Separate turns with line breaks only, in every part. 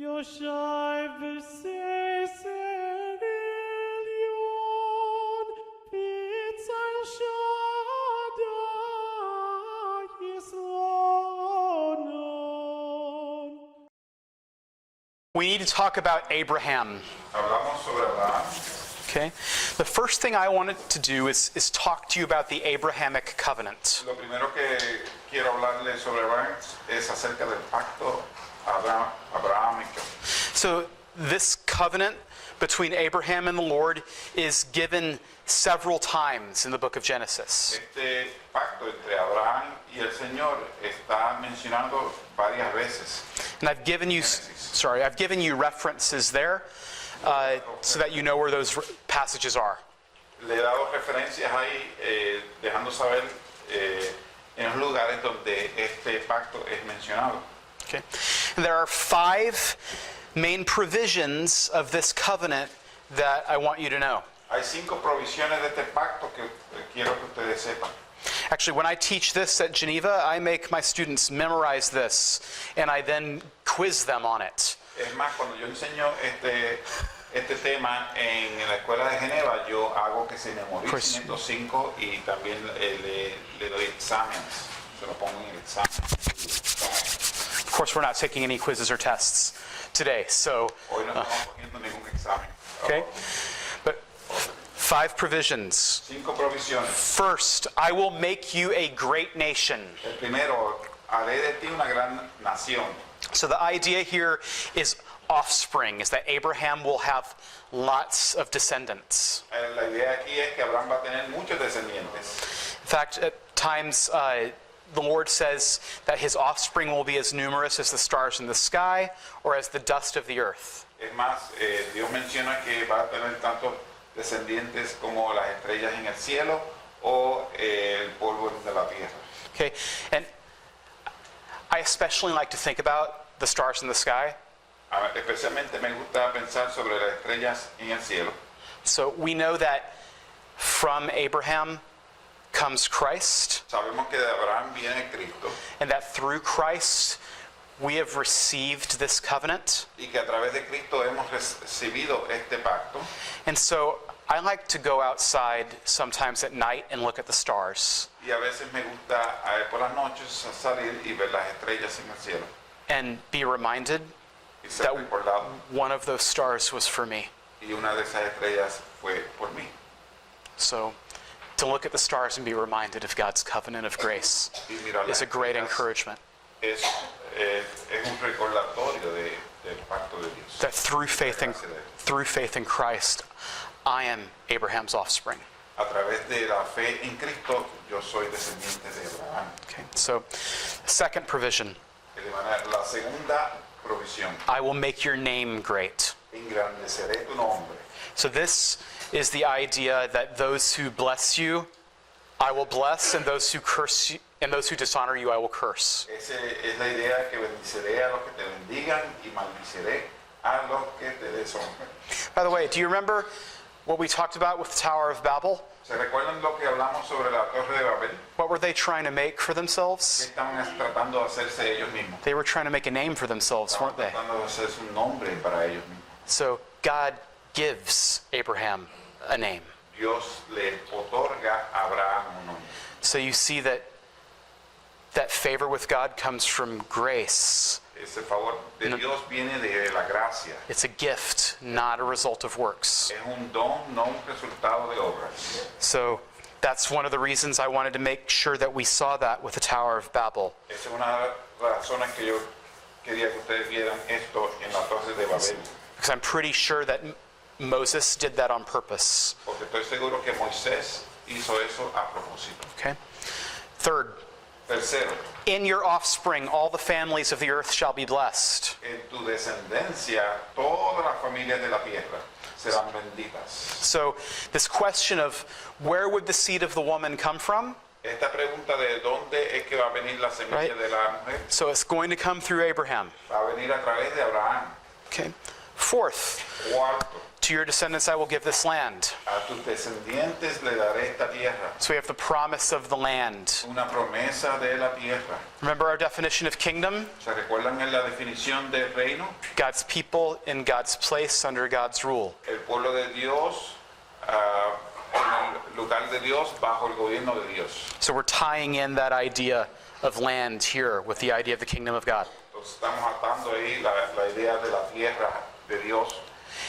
We need to talk about Abraham.
Hablamos sobre Abraham.
Okay? The first thing I wanted to do is talk to you about the Abrahamic covenant.
Lo primero que quiero hablarle sobre Abraham es acerca del pacto abrahámico.
So this covenant between Abraham and the Lord is given several times in the book of Genesis.
Este pacto entre Abraham y el Señor está mencionado varias veces.
And I've given you references there so that you know where those passages are.
Le he dado referencias ahí, dejando saber en los lugares donde este pacto es mencionado.
Okay. And there are 5 main provisions of this covenant that I want you to know.
Hay 5 provisiones de este pacto que quiero que ustedes sepan.
Actually, when I teach this at Geneva, I make my students memorize this, and I then quiz them on it.
Es más, cuando yo enseño este tema en la escuela de Geneva, yo hago que se memoricen estos 5 y también le doy exámenes. Se lo pongo en el examen.
Of course, we're not taking any quizzes or tests today, so.
Hoy no estamos cogiendo ningún examen.
Okay, but 5 provisions.
5 provisiones.
First, I will make you a great nation.
El primero, haré de ti una gran nación.
So the idea here is offspring, is that Abraham will have lots of descendants.
La idea aquí es que Abraham va a tener muchos descendientes.
In fact, at times the Lord says that his offspring will be as numerous as the stars in the sky or as the dust of the earth.
Es más, Dios menciona que va a tener tantos descendientes como las estrellas en el cielo o el polvo de la tierra.
Okay, and I especially like to think about the stars in the sky.
Especialmente me gusta pensar sobre las estrellas en el cielo.
So we know that from Abraham comes Christ,
Sabemos que de Abraham viene Cristo
and that through Christ we have received this covenant.
y que a través de Cristo hemos recibido este pacto.
And so I like to go outside sometimes at night and look at the stars.
Y a veces me gusta por las noches salir y ver las estrellas en el cielo.
And be reminded
Y ser
that
recordado.
one of those stars was for me.
Y una de esas estrellas fue por mí.
So to look at the stars and be reminded of God's covenant of grace
Y mirar las
is a great
estrellas
encouragement.
Es un recordatorio del pacto de Dios.
That through faith in Christ, I am Abraham's offspring.
A través de la fe en Cristo, yo soy descendiente de Abraham.
Okay, so second provision,
La segunda provisión,
I will make your name great.
engrandeceré tu nombre.
So this is the idea that those who bless you, I will bless, and those who curse you, and those who dishonor you, I will curse.
Esa es la idea que bendiceré a los que te bendigan y maldiciré a los que te deshonren.
By the way, do you remember what we talked about with the Tower of Babel?
¿Se recuerdan lo que hablamos sobre la Torre de Babel?
What were they trying to make for
¿Qué
themselves?
estaban tratando de hacerse ellos mismos?
They were trying to make a name for themselves,
Estaban
weren't they?
tratando de hacerse un nombre para ellos mismos.
So God gives Abraham a name.
Dios le otorga a Abraham un nombre.
So you see that favor with God comes from grace.
Ese favor de Dios viene de la gracia.
It's a gift, not a result of works.
Es un don, no un resultado de obras.
So that's one of the reasons I wanted to make sure that we saw that with the Tower of Babel.
Esa es una de las razones que yo quería que ustedes vieran esto en la Torre de Babel.
Because I'm pretty sure that Moses did that on purpose.
Porque estoy seguro que Moisés hizo eso a propósito.
Okay? Third,
Tercero,
in your offspring all the families of the earth shall be blessed.
en tu descendencia todas las familias de la tierra serán benditas.
So this question of where would the seed of the woman come from?
Esta pregunta de dónde es que va a venir la semilla
Right.
de la mujer
So it's going to come through Abraham.
va a venir a través de Abraham.
Okay. Fourth,
Cuarto,
To your descendants I will give this land.
A tus descendientes le daré esta tierra.
So we have the promise of the land.
Una promesa de la tierra.
Remember our definition of kingdom?
¿Se recuerdan en la definición de reino?
God's people in God's place under God's rule.
El pueblo de Dios, en el lugar de Dios, bajo el gobierno de Dios.
So we're tying in that idea of land here with the idea of the kingdom of God.
Entonces estamos atando ahí la idea de la tierra de Dios,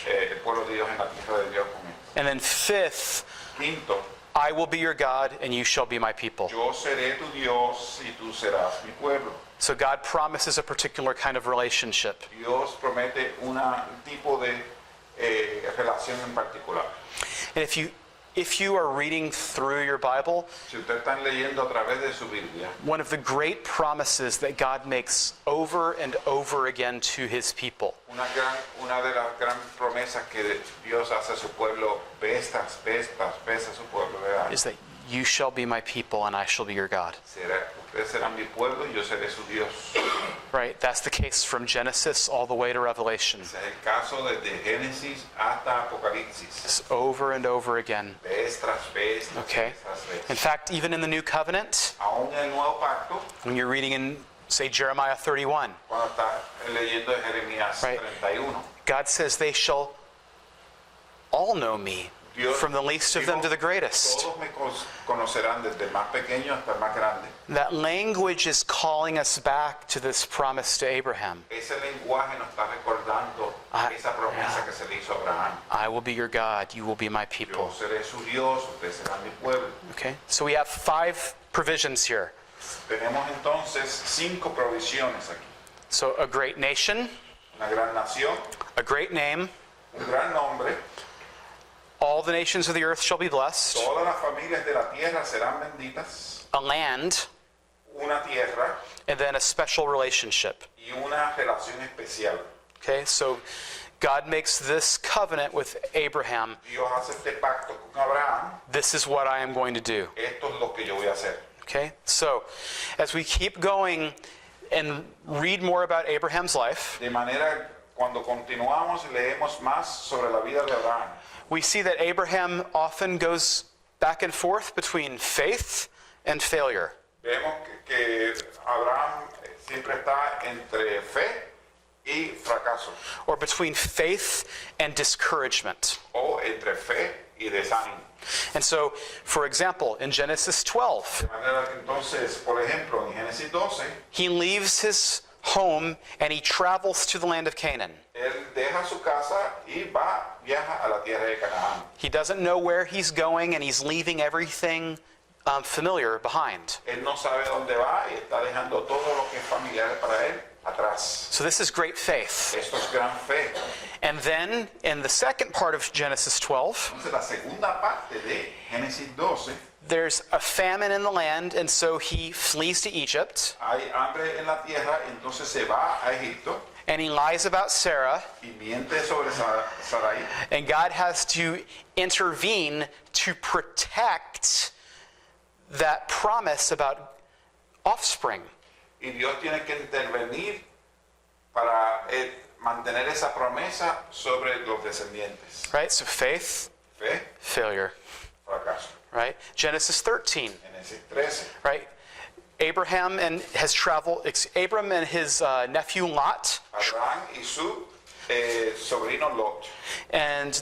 el pueblo de Dios en la tierra de Dios con él.
And then fifth,
Quinto,
I will be your God and you shall be my people.
yo seré tu Dios y tú serás mi pueblo.
So God promises a particular kind of relationship.
Dios promete un tipo de relación en particular.
And if you are reading through your Bible,
Si ustedes están leyendo a través de su Biblia,
one of the great promises that God makes over and over again to his people
una de las grandes promesas que Dios hace a su pueblo, veces a su pueblo, ¿verdad?
is that you shall be my people and I shall be your God.
Ustedes serán mi pueblo y yo seré su Dios.
Right? That's the case from Genesis all the way to Revelation.
Ese es el caso desde Génesis hasta Apocalipsis.
It's over and over again.
Vez tras vez, tras
Okay.
vez, tras vez.
In fact, even in the New Covenant,
Aún en el Nuevo Pacto,
when you're reading in, say, Jeremiah 31,
cuando está leyendo Jeremías
Right.
31,
God says they shall all know me,
Dios
from the least of them
dijo,
to the greatest.
todos me conocerán desde el más pequeño hasta el más grande.
That language is calling us back to this promise to Abraham.
Ese lenguaje nos está recordando esa promesa que se le hizo a Abraham.
I will be your God, you will be my
Yo
people.
seré su Dios, ustedes serán mi pueblo.
Okay? So we have 5 provisions here.
Tenemos entonces 5 provisiones aquí.
So a great nation,
Una gran nación,
a great name,
un gran nombre,
all the nations of the earth shall be blessed,
todas las familias de la tierra serán benditas,
a land,
una tierra
and then a special relationship.
y una relación especial.
Okay? So God makes this covenant with Abraham.
Dios hace este pacto con Abraham,
This is what I am going to do.
esto es lo que yo voy a hacer.
Okay? So as we keep going and read more about Abraham's life,
De manera, cuando continuamos y leemos más sobre la vida de Abraham,
we see that Abraham often goes back and forth between faith and failure.
vemos que Abraham siempre está entre fe y fracaso,
Or between faith and discouragement.
o entre fe y desánimo.
And so, for example, in Genesis 12,
De manera que entonces, por ejemplo, en Génesis 12,
he leaves his home and he travels to the land of Canaan.
él deja su casa y viaja a la tierra de Canaán.
He doesn't know where he's going and he's leaving everything familiar behind.
Él no sabe dónde va y está dejando todo lo que es familiar para él atrás.
So this is great faith.
Esto es gran fe.
And then in the second part of Genesis 12,
Entonces, la segunda parte de Génesis 12,
there's a famine in the land, and so he flees to Egypt,
hay hambre en la tierra, entonces se va a Egipto
and he lies about Sarah,
y miente sobre Sarai.
and God has to intervene to protect that promise about offspring.
Y Dios tiene que intervenir para mantener esa promesa sobre los descendientes.
Right? So faith,
Fe,
failure.
fracaso.
Right? Genesis 13.
Génesis 13.
Right? Abram and his nephew Lot,
Abraham y su sobrino Lot.
and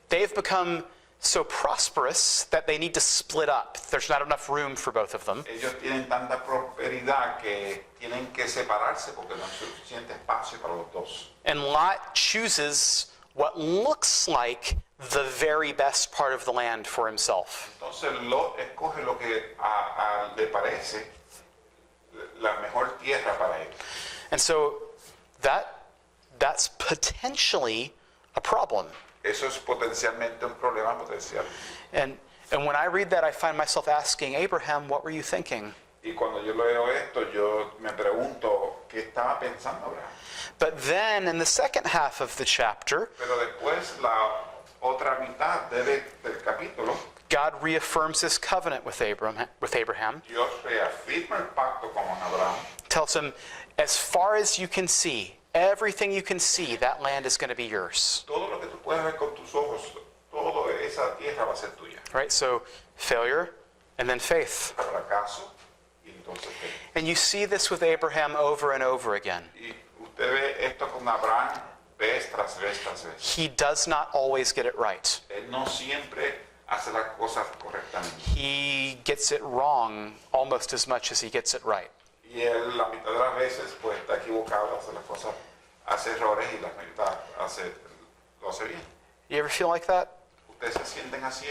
they've become so prosperous that they need to split up. There's not enough room for both of them.
Ellos tienen tanta prosperidad que tienen que separarse porque no hay suficiente espacio para los dos.
And Lot chooses what looks like the very best part of the land for himself.
Entonces Lot escoge lo que le parece la mejor tierra para él.
And so that's potentially a problem.
Eso es potencialmente un problema potencial.
And when I read that, I find myself asking, Abraham, what were you thinking?
Y cuando yo leo esto, yo me pregunto qué estaba pensando Abraham.
But then in the second half of the chapter,
Pero después la otra mitad del capítulo,
God reaffirms his covenant with Abraham,
Dios reafirma el pacto con Abraham.
tells him, as far as you can see, everything you can see, that land is going to be yours.
Todo lo que tú puedes ver con tus ojos, toda esa tierra va a ser tuya.
Right? So failure and then faith.
Fracaso y entonces fe.
And you see this with Abraham over and over again.
Y usted ve esto con Abraham vez tras vez tras vez.
He does not always get it right.
Él no siempre hace las cosas correctamente.
He gets it wrong almost as much as he gets it right.
Y él la mitad de las veces pues está equivocado, hace las cosas, hace errores y la mitad lo hace bien.
You ever feel like that?
¿Ustedes se sienten así?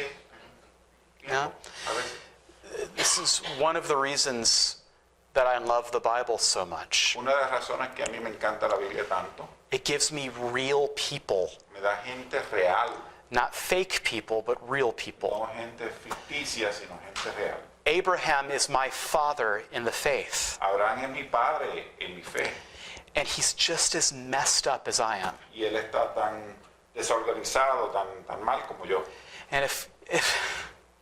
Yeah.
A veces.
This is one of the reasons that I love the Bible so much.
Una de las razones que a mí me encanta la Biblia tanto,
It gives me real people,
me da gente real,
not fake people, but real people.
no gente ficticia, sino gente real.
Abraham is my father in the faith,
Abraham es mi padre en mi fe
and he's just as messed up as I am.
y él está tan desorganizado, tan mal como yo.
And if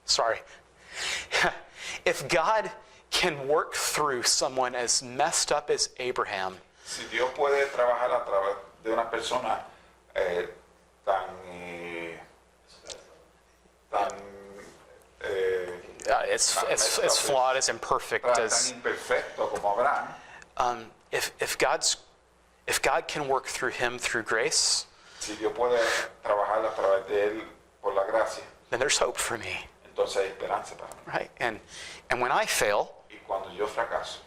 sorry, if God can work through someone as messed up as Abraham,
Si Dios puede trabajar a través de una persona tan
as flawed, as imperfect
tan
as
imperfecto como Abraham,
if God can work through him through grace,
si Dios puede trabajar a través de él por la gracia,
then there's hope for me,
entonces hay esperanza para mí.
right? And when I fail,
Y cuando yo fracaso,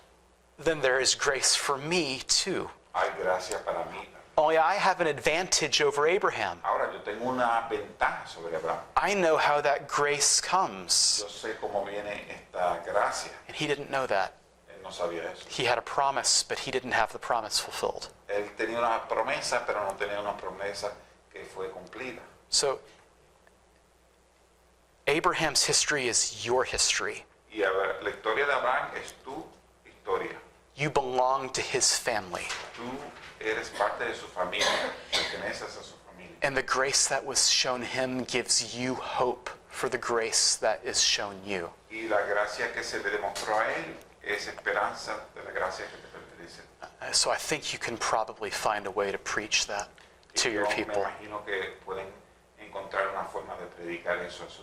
then there is grace for me too.
hay gracia para mí.
Only I have an advantage over Abraham.
Ahora yo tengo una ventaja sobre Abraham.
I know how that grace comes,
Yo sé cómo viene esta gracia.
and he didn't know that.
Él no sabía eso.
He had a promise, but he didn't have the promise fulfilled.
Él tenía una promesa, pero no tenía una promesa que fue cumplida.
So Abraham's history is your history.
Y a ver, la historia de Abraham es tu historia.
You belong to his family.
Tú eres parte de su familia, perteneces a su familia.
And the grace that was shown him gives you hope for the grace that is shown you.
Y la gracia que se le demostró a él es esperanza de la gracia que te pertenece.
So I think you can probably find a way to preach that to
Y
your
yo me
people.
imagino que pueden encontrar una forma de predicar eso a su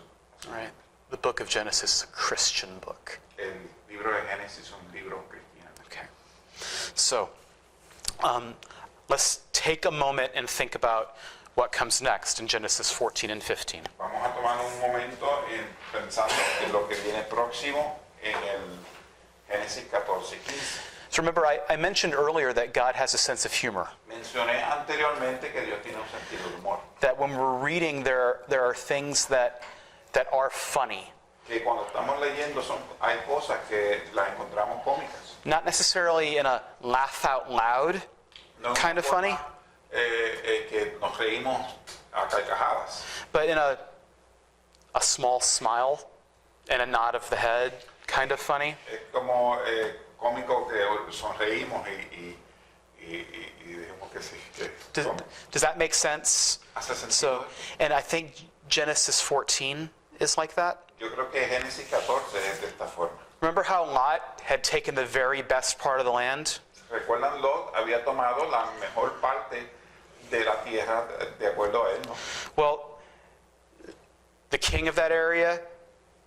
Right? The book of Genesis is a Christian book.
El libro de Génesis es un libro cristiano.
Okay. So let's take a moment and think about what comes next in Genesis 14 and 15.
Vamos a tomar un momento pensando en lo que viene próximo en el Génesis 14 y 15.
So remember, I mentioned earlier that God has a sense of humor.
Mencioné anteriormente que Dios tiene un sentido de humor.
That when we're reading, there are things that are funny.
Que cuando estamos leyendo hay cosas que las encontramos cómicas.
Not necessarily in a laugh out loud
No es
kind
una
of funny,
forma, que nos reímos a carcajadas,
but in a small smile and a nod of the head kind of funny.
es como cómico que sonreímos y dijimos que sí, que
Does that make sense?
hace sentido.
So, and I think Genesis 14 is like that.
Yo creo que Génesis 14 es de esta forma.
Remember how Lot had taken the very best part of the land?
¿Recuerdan? Lot había tomado la mejor parte de la tierra de acuerdo a él, ¿no?
Well, the king of that area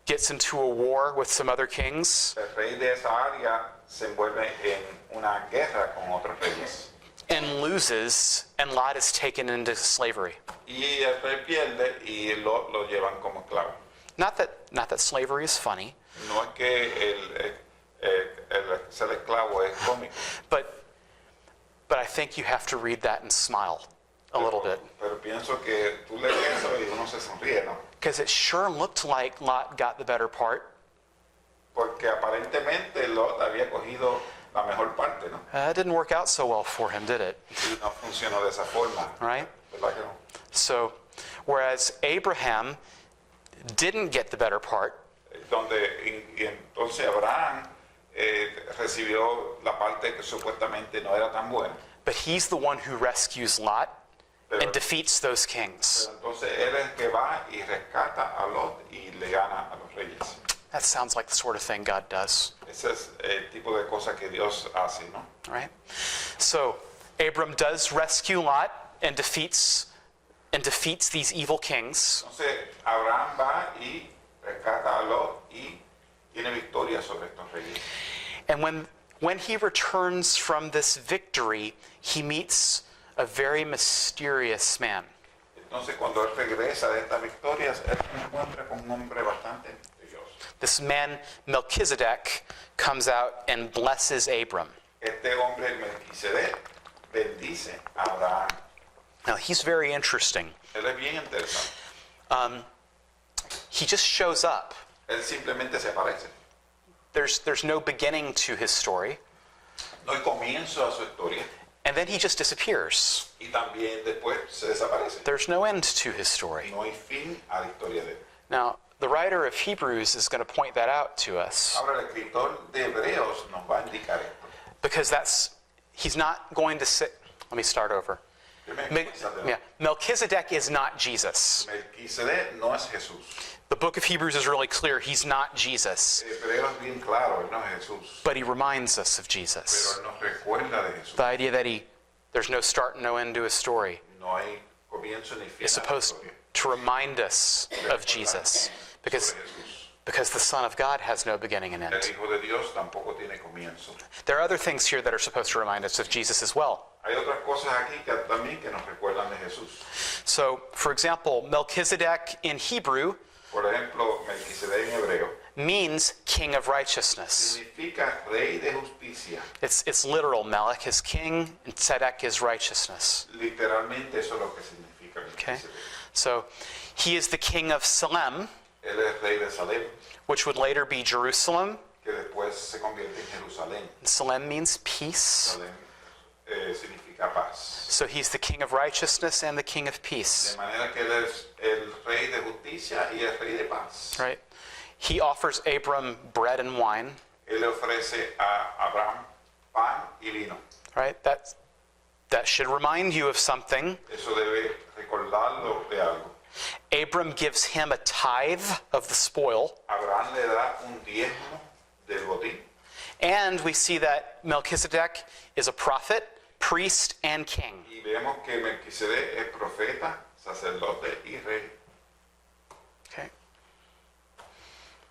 gets into a war with some other kings,
El rey de esa área se envuelve en una guerra con otros reyes.
and loses, and Lot is taken into slavery.
Y el rey pierde y Lot lo llevan como esclavo.
Not that slavery is funny,
No es que el ser esclavo es cómico,
but I think you have to read that and smile a little bit,
pero pienso que tú lees eso y uno se sonríe, ¿no?
because it sure looked like Lot got the better part.
Porque aparentemente Lot había cogido la mejor parte, ¿no?
It didn't work out so well for him, did it?
Y no funcionó de esa forma,
Right?
¿verdad que no?
So, whereas Abraham didn't get the better part,
Y entonces Abraham recibió la parte que supuestamente no era tan buena.
but he's the one who rescues Lot and defeats those kings.
Pero entonces él es el que va y rescata a Lot y le gana a los reyes.
That sounds like the sort of thing God does,
Ese es el tipo de cosa que Dios hace, ¿no?
right? So, Abram does rescue Lot and defeats and defeats these evil kings.
Entonces Abraham va y rescata a Lot y tiene victoria sobre estos reyes.
And when he returns from this victory, he meets a very mysterious man.
Entonces cuando él regresa de estas victorias, él se encuentra con un hombre bastante misterioso.
This man, Melchizedek, comes out and blesses Abram.
Este hombre, Melquisedec, bendice a Abraham.
Now, he's very interesting.
Él es bien interesante.
He just shows up.
Él simplemente se aparece.
There's no beginning to his story.
No hay comienzo a su historia.
And then he just disappears.
Y también después se desaparece.
There's no end to his story.
No hay fin a la historia de él.
Now, the writer of Hebrews is going to point that out to us.
Ahora el escritor de Hebreos nos va a indicar esto.
Because he's not going to say, let me start over. Melchizedek is not Jesus.
Melquisedec no es Jesús.
The book of Hebrews is really clear. He's not Jesus.
Hebreos es bien claro, él no es Jesús.
But he reminds us of
Pero
Jesus.
él nos recuerda de Jesús.
The idea that there's no start and no end to his story
No hay comienzo ni fin.
is
a la
supposed
historia.
to remind us of Jesus. Because
Sobre Jesús.
the Son of God has no beginning and
El
end.
Hijo de Dios tampoco tiene comienzo.
There are other things here that are supposed to remind us of Jesus as well.
Hay otras cosas aquí que también que nos recuerdan de Jesús.
So, for example, Melchizedek in Hebrew
Por ejemplo, Melquisedec en hebreo
means king of righteousness.
significa rey de justicia.
It's literal. Melech is king and Tzedek is righteousness.
Literalmente eso es lo que significa
Okay?
Melquisedec.
So, he is the king of Salem,
Él es rey de Salem,
which would later be Jerusalem.
que después se convierte en Jerusalén.
Salem means peace.
Salem significa paz.
So he's the king of righteousness and the king of peace.
De manera que él es el rey de justicia y el rey de paz.
Right? He offers Abram bread and wine.
Él le ofrece a Abraham pan y vino.
Right? That should remind you of something.
Eso debe recordarlo de algo.
Abram gives him a tithe of the spoil.
Abraham le da un diezmo del botín.
And we see that Melchizedek is a prophet, priest, and king.
Y vemos que Melquisedec es profeta, sacerdote y rey.
Okay?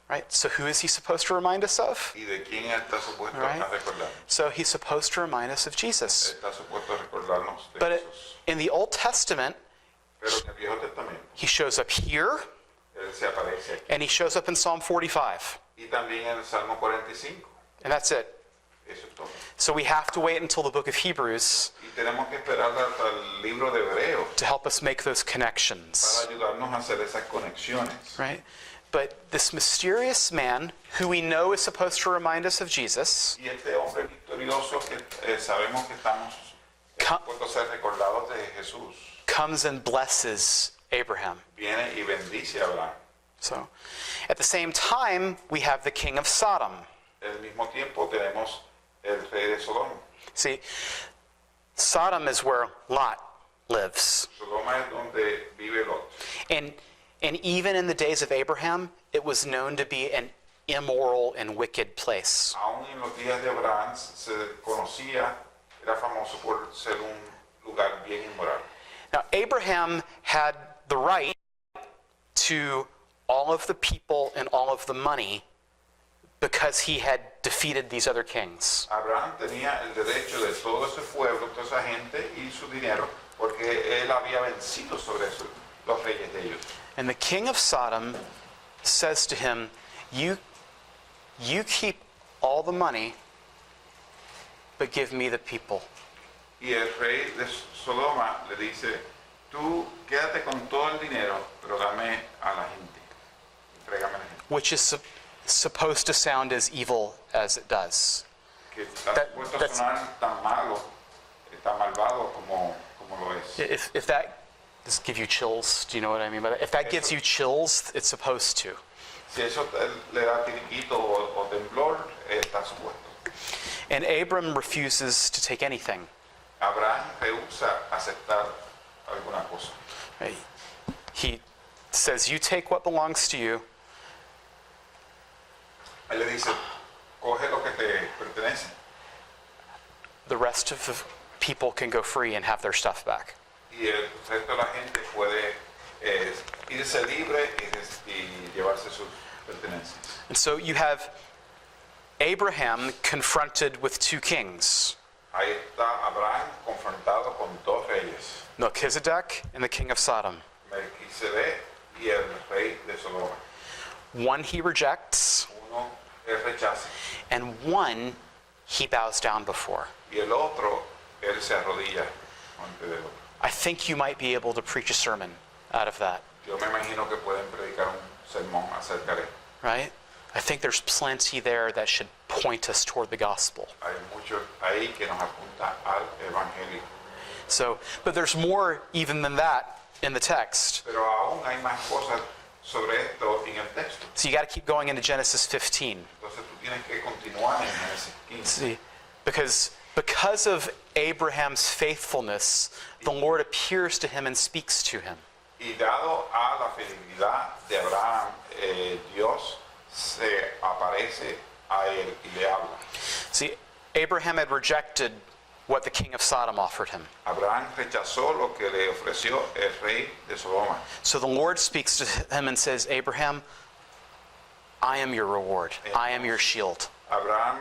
Right? So who is he supposed to remind us of?
¿Y de quién está supuesto
Right.
a recordar?
So he's supposed to remind us of Jesus.
Está supuesto a recordarnos de
But
Jesús.
in the Old Testament,
Pero en el Viejo Testamento,
he shows up here
él se aparece aquí.
and he shows up in Psalm 45.
Y también en el Salmo 45.
And that's it.
Eso es todo.
So we have to wait until the book of Hebrews
Y tenemos que esperar hasta el libro de Hebreos
to help us make those connections.
para ayudarnos a hacer esas conexiones.
Right? But this mysterious man, who we know is supposed to remind us of Jesus,
Y este hombre victorioso que sabemos que estamos puestos a ser recordados de Jesús,
comes and blesses Abraham.
viene y bendice a Abraham.
So, at the same time, we have the king of Sodom.
Al mismo tiempo tenemos el rey de Sodoma.
See, Sodom is where Lot lives.
Sodoma es donde vive Lot.
And even in the days of Abraham, it was known to be an immoral and wicked place.
Aún en los días de Abraham se conocía, era famoso por ser un lugar bien inmoral.
Now, Abraham had the right to all of the people and all of the money because he had defeated these other kings.
Abraham tenía el derecho de todo ese pueblo, toda esa gente y su dinero, porque él había vencido sobre los reyes de ellos.
And the king of Sodom says to him, you keep all the money, but give me the people.
Y el rey de Sodoma le dice, tú quédate con todo el dinero, pero dame a la gente, entrégame a la gente.
Which is supposed to sound as evil as it does.
Que está supuesto a
that's-
sonar tan malo, tan malvado como lo es.
If that does give you chills, do you know what I mean by that? If that gives you chills, it's supposed to.
Si eso le da tiriquito o temblor, está supuesto.
And Abram refuses to take anything.
Abraham rehúsa aceptar alguna cosa.
Right? He says, you take what belongs to you,
Él le dice, coge lo que te pertenece.
the rest of the people can go free and have their stuff back.
y el resto de la gente puede irse libre y llevarse sus pertenencias.
And so you have Abraham confronted with two kings,
Ahí está Abraham confrontado con dos reyes,
Melchizedek and the king of Sodom.
Melquisedec y el rey de Sodoma.
One he rejects,
Uno él rechaza
and one he bows down before.
y el otro él se arrodilla ante el otro.
I think you might be able to preach a sermon out of that,
Yo me imagino que pueden predicar un sermón acerca de él.
right? I think there's plenty there that should point us toward the gospel.
Hay mucho ahí que nos apunta al evangelio.
So, but there's more even than that in the text.
Pero aún hay más cosas sobre esto en el texto.
So you got to keep going into Genesis 15.
Entonces tú tienes que continuar en Génesis 15.
See, because of Abraham's faithfulness, the Lord appears to him and speaks to him.
Y dado a la fidelidad de Abraham, Dios se aparece a él y le habla.
See, Abraham had rejected what the king of Sodom offered him.
Abraham rechazó lo que le ofreció el rey de Sodoma.
So the Lord speaks to him and says, Abraham, I am your reward. I am your shield.
Abraham,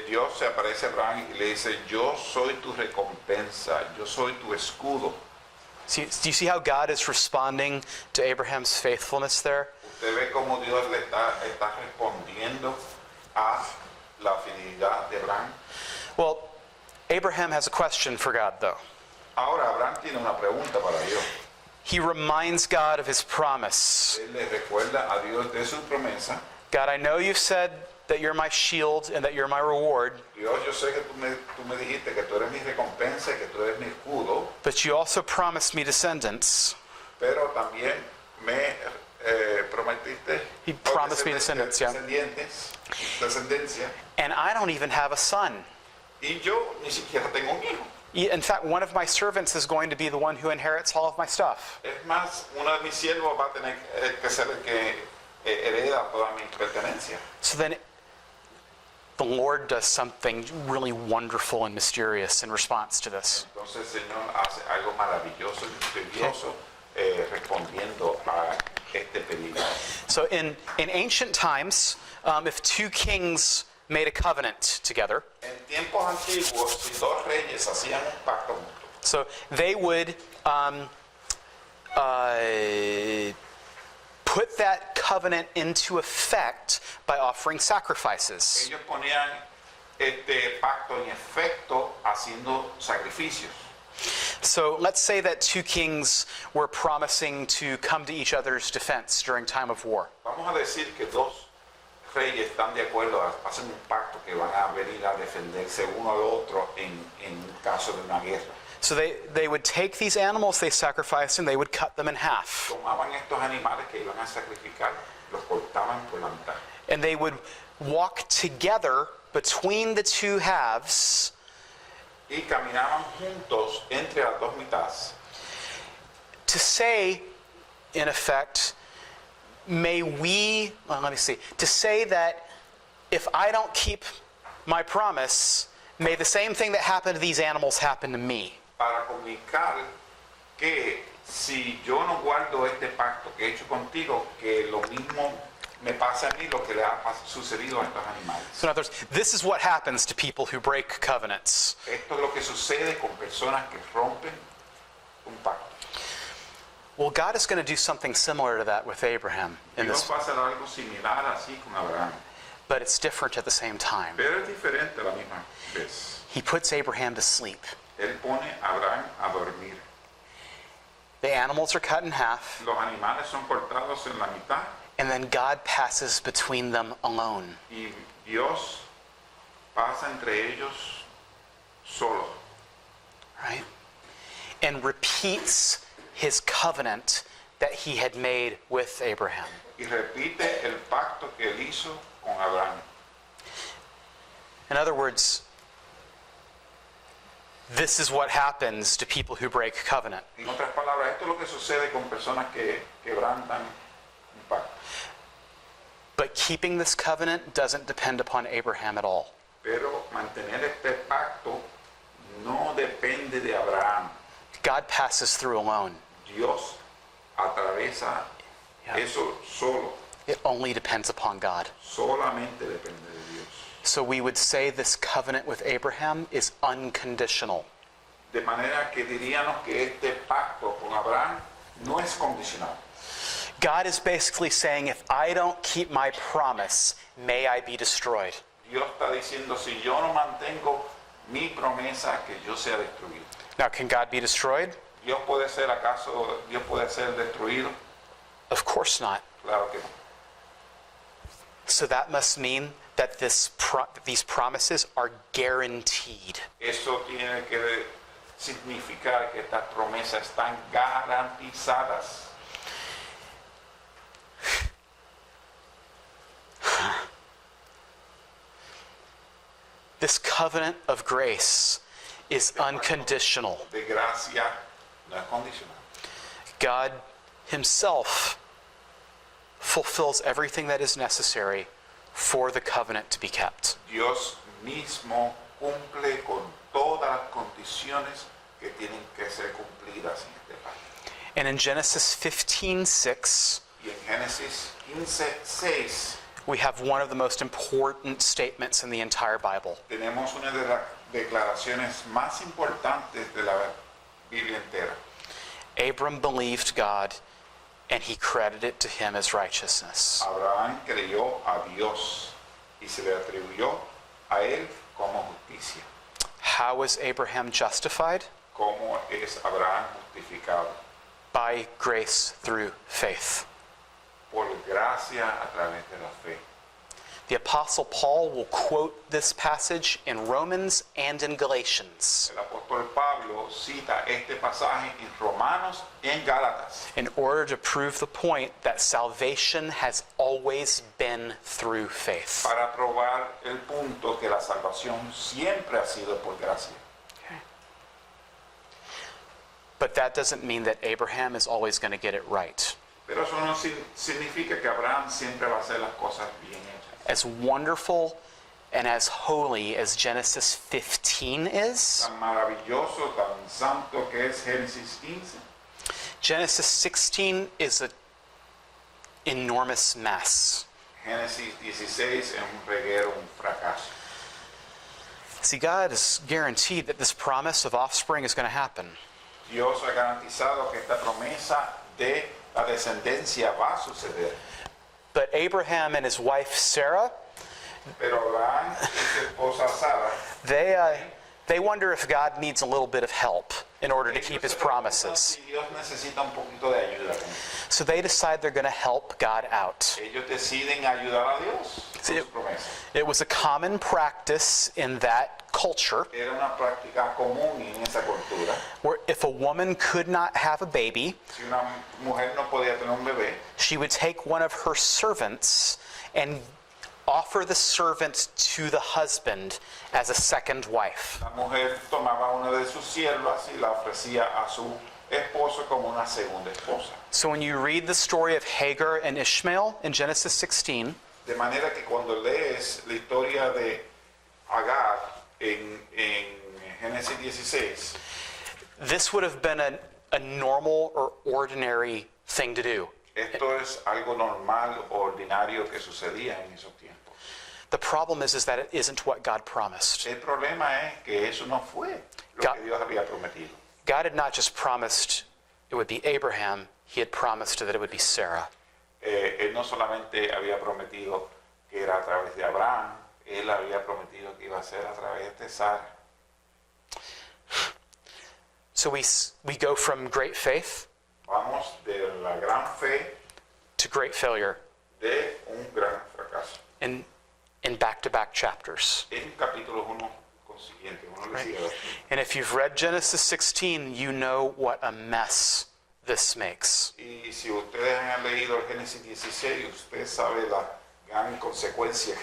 Dios se aparece a Abraham y le dice, yo soy tu recompensa, yo soy tu escudo.
See, do you see how God is responding to Abraham's faithfulness there?
Usted ve cómo Dios le está respondiendo a la fidelidad de Abraham.
Well, Abraham has a question for God, though.
Ahora Abraham tiene una pregunta para Dios.
He reminds God of his promise.
Él le recuerda a Dios de su promesa.
God, I know you've said that you're my shield and that you're my reward,
Dios, yo sé que tú me dijiste que tú eres mi recompensa y que tú eres mi escudo,
but you also promised me descendants.
pero también me prometiste
He promised me descendants, yeah.
descendencia,
And I don't even have a son.
y yo ni siquiera tengo un hijo.
In fact, one of my servants is going to be the one who inherits all of my stuff.
Es más, uno de mis siervos va a tener que ser el que hereda toda mi pertenencia.
So then the Lord does something really wonderful and mysterious in response to this.
Entonces el Señor hace algo maravilloso y misterioso respondiendo a este pedido.
So in ancient times, if two kings made a covenant together,
En tiempos antiguos, si dos reyes hacían un pacto juntos,
so they would put that covenant into effect by offering sacrifices.
ellos ponían este pacto en efecto haciendo sacrificios.
So let's say that two kings were promising to come to each other's defense during time of war.
Vamos a decir que dos reyes están de acuerdo, hacen un pacto que van a venir a defenderse uno al otro en caso de una guerra.
So they would take these animals they sacrificed and they would cut them in half.
Tomaban estos animales que iban a sacrificar, los cortaban por la mitad.
And they would walk together between the two halves
Y caminaban juntos entre las dos mitades
to say, in effect, to say that if I don't keep my promise, may the same thing that happened to these animals happen to me.
para comunicar que si yo no guardo este pacto que he hecho contigo, que lo mismo me pasa a mí lo que le ha sucedido a estos animales.
So in other words, this is what happens to people who break covenants.
Esto es lo que sucede con personas que rompen un pacto.
Well, God is going to do something similar to that with Abraham in
Dios
this,
va a hacer algo similar así con Abraham,
but it's different at the same time.
pero es diferente a la misma vez.
He puts Abraham to sleep.
Él pone a Abraham a dormir.
The animals are cut in half,
Los animales son cortados en la mitad
and then God passes between them alone.
y Dios pasa entre ellos solo.
Right? And repeats his covenant that he had made with Abraham.
Y repite el pacto que él hizo con Abraham.
In other words, this is what happens to people who break covenant.
En otras palabras, esto es lo que sucede con personas que quebrantan un pacto.
But keeping this covenant doesn't depend upon Abraham at all.
Pero mantener este pacto no depende de Abraham.
God God passes through alone.
Dios atraviesa
Yeah.
eso solo.
It only depends upon God.
Solamente depende de Dios.
So we would say this covenant with Abraham is unconditional.
De manera que diríamos que este pacto con Abraham no es condicional.
God is basically saying, if I don't keep my promise, may I be destroyed.
Dios está diciendo, si yo no mantengo mi promesa, que yo sea destruido.
Now, can God be destroyed?
Dios puede ser destruido.
Of course not.
Claro que no.
So that must mean that these promises are guaranteed.
Eso tiene que significar que estas promesas están garantizadas.
This covenant of grace is unconditional.
De gracia no es condicional.
God himself fulfills everything that is necessary for the covenant to be kept.
Dios mismo cumple con todas las condiciones que tienen que ser cumplidas en este pacto.
And in Genesis 15:6,
Y en Génesis 15:6
we have one of the most important statements in the entire Bible.
tenemos una de las declaraciones más importantes de la Biblia entera.
Abram believed God, and he credited it to him as righteousness.
Abraham creyó a Dios y se le atribuyó a él como justicia.
How was Abraham justified?
¿Cómo es Abraham justificado?
By grace through faith.
Por gracia a través de la fe.
The Apostle Paul will quote this passage in Romans and in Galatians
El apóstol Pablo cita este pasaje en Romanos y en Gálatas
in order to prove the point that salvation has always been through faith.
para probar el punto que la salvación siempre ha sido por gracia.
But that doesn't mean that Abraham is always going to get it right.
Pero eso no significa que Abraham siempre va a hacer las cosas bien hechas.
As wonderful and as holy as Genesis 15 is,
Tan maravilloso, tan santo que es Génesis 15.
Genesis 16 is an enormous mess.
Génesis 16 es un reguero, un fracaso.
See, God has guaranteed that this promise of offspring is going to happen.
Dios ha garantizado que esta promesa de la descendencia va a suceder.
But Abraham and his wife Sarah,
Pero Abraham y su esposa Sara,
they wonder if God needs a little bit of help in order to keep his
ellos se preguntan
promises.
si Dios necesita un poquito de ayuda con esto.
So they decide they're going to help God out.
Ellos deciden ayudar a Dios con
Sí.
sus promesas.
It was a common practice in that culture
Era una práctica común en esa cultura.
where if a woman could not have a baby,
Si una mujer no podía tener un bebé,
she would take one of her servants and offer the servant to the husband as a second wife.
la mujer tomaba una de sus siervas y la ofrecía a su esposo como una segunda esposa.
So when you read the story of Hagar and Ishmael in Genesis 16,
De manera que cuando lees la historia de Agar en Génesis 16,
this would have been a normal or ordinary thing to do.
esto es algo normal o ordinario que sucedía en esos tiempos.
The problem is that it isn't what God promised.
El problema es que eso no fue lo
God-
que Dios había prometido.
God had not just promised it would be Abraham, he had promised that it would be Sarah.
Él no solamente había prometido que era a través de Abraham, él había prometido que iba a ser a través de Sara.
So we go from great faith
Vamos de la gran fe
to great failure
de un gran fracaso.
in back-to-back chapters.
En capítulos uno consiguiente, uno le sigue a otro.
And if you've read Genesis 16, you know what a mess this makes.
Y si ustedes han leído el Génesis 16, usted sabe la gran consecuencia,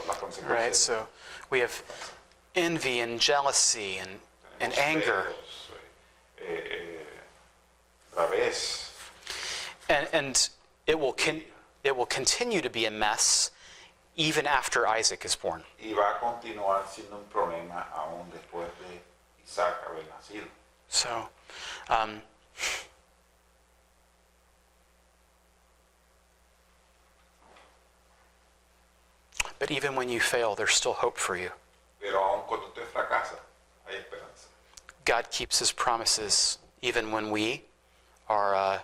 las consecuencias.
Right? So we have envy and jealousy and anger.
Bravez.
And it will continue to be a mess even after Isaac is born.
Y va a continuar siendo un problema aún después de Isaac haber nacido.
So, but even when you fail, there's still hope for you.
Pero aun cuando usted fracasa, hay esperanza.
God keeps his promises even when we are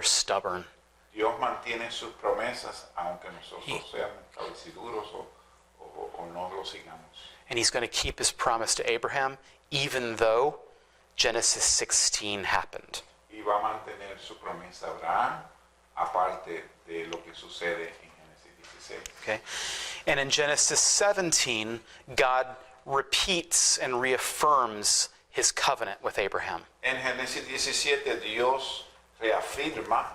stubborn.
Dios mantiene sus promesas aunque nosotros seamos cabeciduros o no lo sigamos.
And he's going to keep his promise to Abraham even though Genesis 16 happened.
Y va a mantener su promesa a Abraham aparte de lo que sucede en Génesis 16.
Okay? And in Genesis 17, God repeats and reaffirms his covenant with Abraham.
En Génesis 17 Dios reafirma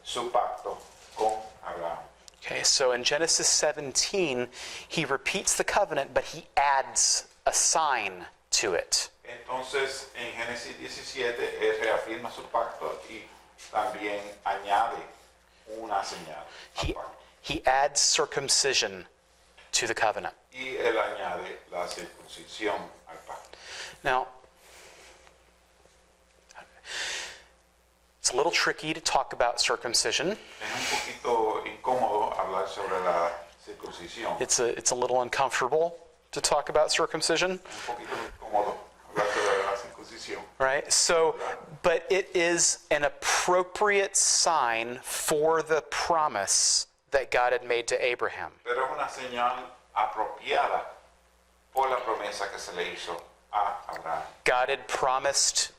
su pacto con Abraham.
Okay, so in Genesis 17, he repeats the covenant, but he adds a sign to it.
Entonces, en Génesis 17, él reafirma su pacto y también añade una señal al pacto.
He adds circumcision to the covenant.
Y él añade la circuncisión al pacto.
Now, it's a little tricky to talk about circumcision.
Es un poquito incómodo hablar sobre la circuncisión.
It's a little uncomfortable to talk about circumcision.
Un poquito incómodo hablar sobre la circuncisión.
Right? So, but it is an appropriate sign for the promise that God had made to Abraham.
Pero es una señal apropiada por la promesa que se le hizo a Abraham.
God had promised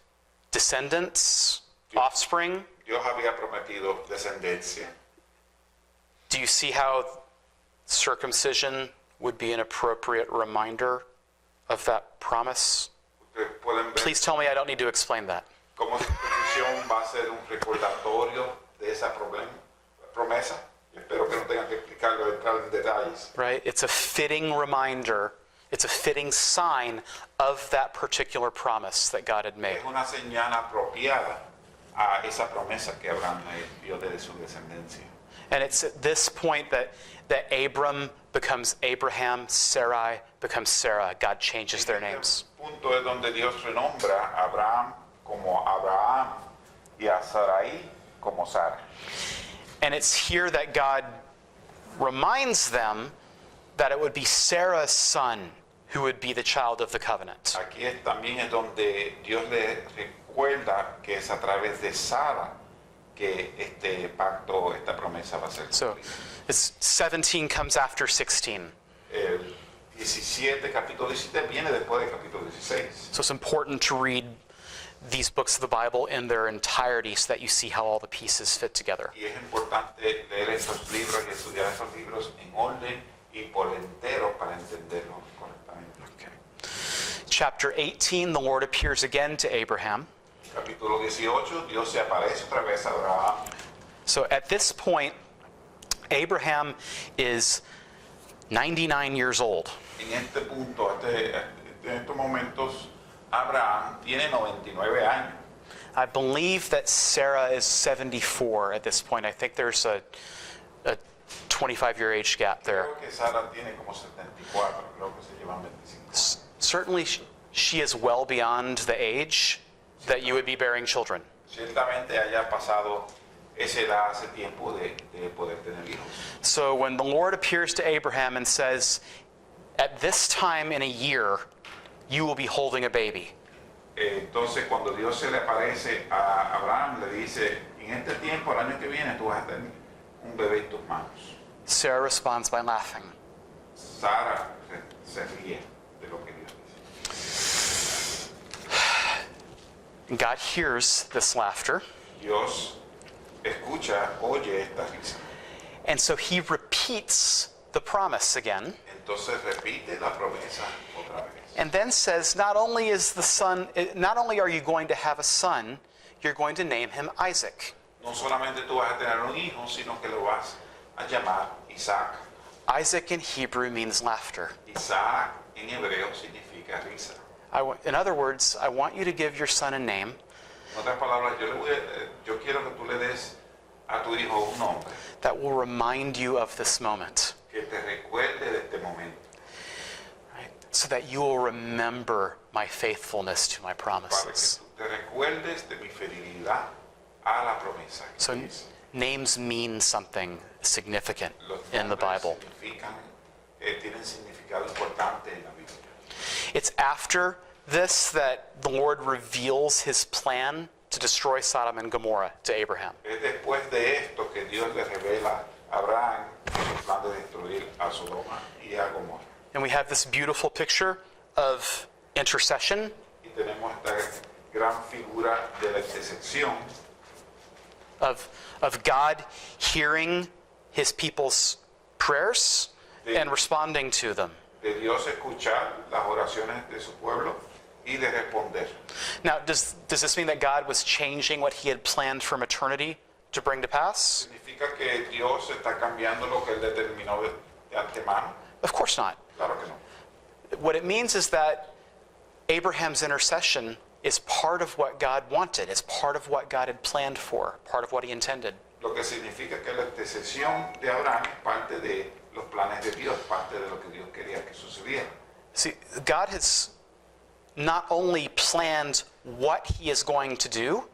descendants, offspring.
Dios había prometido descendencia.
Do you see how circumcision would be an appropriate reminder of that promise?
Ustedes pueden ver
Please tell me I don't need to explain that.
cómo circuncisión va a ser un recordatorio de esa promesa. Espero que no tengan que explicarlo, entrar en detalles.
Right? It's a fitting reminder. It's a fitting sign of that particular promise that God had made.
Es una señal apropiada a esa promesa que Abraham dio de su descendencia.
And it's at this point that Abram becomes Abraham, Sarai becomes Sarah. God changes their names.
Punto es donde Dios renombra a Abraham como Abraham y a Sarai como Sara.
And it's here that God reminds them that it would be Sarah's son who would be the child of the covenant.
Aquí también es donde Dios le recuerda que es a través de Sara que este pacto, esta promesa va a ser
So
cumplida.
it's 17 comes after 16.
El 17, capítulo 17 viene después del capítulo 16.
So it's important to read these books of the Bible in their entirety so that you see how all the pieces fit together.
Y es importante leer estos libros y estudiar estos libros en orden y por entero para entenderlos correctamente.
Okay. Chapter 18, the Lord appears again to Abraham.
Capítulo 18, Dios se aparece otra vez a Abraham.
So at this point, Abraham is 99 years old.
En este punto, en estos momentos, Abraham tiene 99 años.
I believe that Sarah is 74 at this point. I think there's a 25-year age gap there.
Creo que Sara tiene como 74, creo que se llevan 25.
Certainly, she is well beyond the age that you would be bearing children.
Ciertamente haya pasado esa edad hace tiempo de poder tener hijos.
So when the Lord appears to Abraham and says, at this time in a year, you will be holding a baby.
Entonces, cuando Dios se le aparece a Abraham, le dice, en este tiempo, el año que viene, tú vas a tener un bebé en tus manos.
Sarah responds by laughing.
Sara se ríe de lo que Dios dice.
And God hears this laughter,
Dios escucha, oye esta risa.
and so he repeats the promise again,
Entonces repite la promesa otra vez.
and then says, not only are you going to have a son, you're going to name him Isaac.
No solamente tú vas a tener un hijo, sino que lo vas a llamar Isaac.
Isaac in Hebrew means laughter.
Isaac en hebreo significa risa.
In other words, I want you to give your son a name
En otras palabras, yo quiero que tú le des a tu hijo un nombre
that will remind you of this moment.
que te recuerde de este momento.
Right? so that you will remember my faithfulness to my
para que
promises.
tú te recuerdes de mi fidelidad a la promesa. que
So
te hice.
names mean something significant
Los
in the
nombres
Bible.
tienen significado importante en la Biblia.
It's after this that the Lord reveals his plan to destroy Sodom and Gomorrah to Abraham.
Es después de esto que Dios le revela a Abraham su plan de destruir a Sodoma y a Gomorra.
And we have this beautiful picture of intercession.
Y tenemos esta gran figura de la intersección
Of God hearing his people's prayers and responding to them.
de Dios escuchar las oraciones de su pueblo y de responder.
Now, does this mean that God was changing what he had planned from eternity to bring to pass?
¿Significa que Dios está cambiando lo que él determinó de antemano?
Of course not.
Claro que no.
What it means is that Abraham's intercession is part of what God wanted. It's part of what God had planned for, part of what he intended.
Lo que significa que la intercesión de Abraham es parte de los planes de Dios, parte de lo que Dios quería que sucediera.
See, God has not only planned what he is going to do,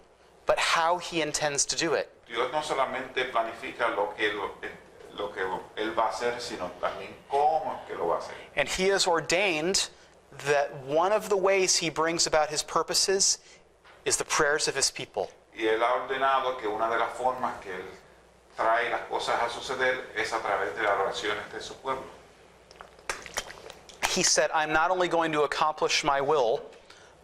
but how he intends to do it.
Dios no solamente planifica lo que él va a hacer, sino también cómo es que lo va a hacer.
And he has ordained that one of the ways he brings about his purposes is the prayers of his people.
Y él ha ordenado que una de las formas que él trae las cosas a suceder es a través de las oraciones de su pueblo.
He said, I'm not only going to accomplish my will,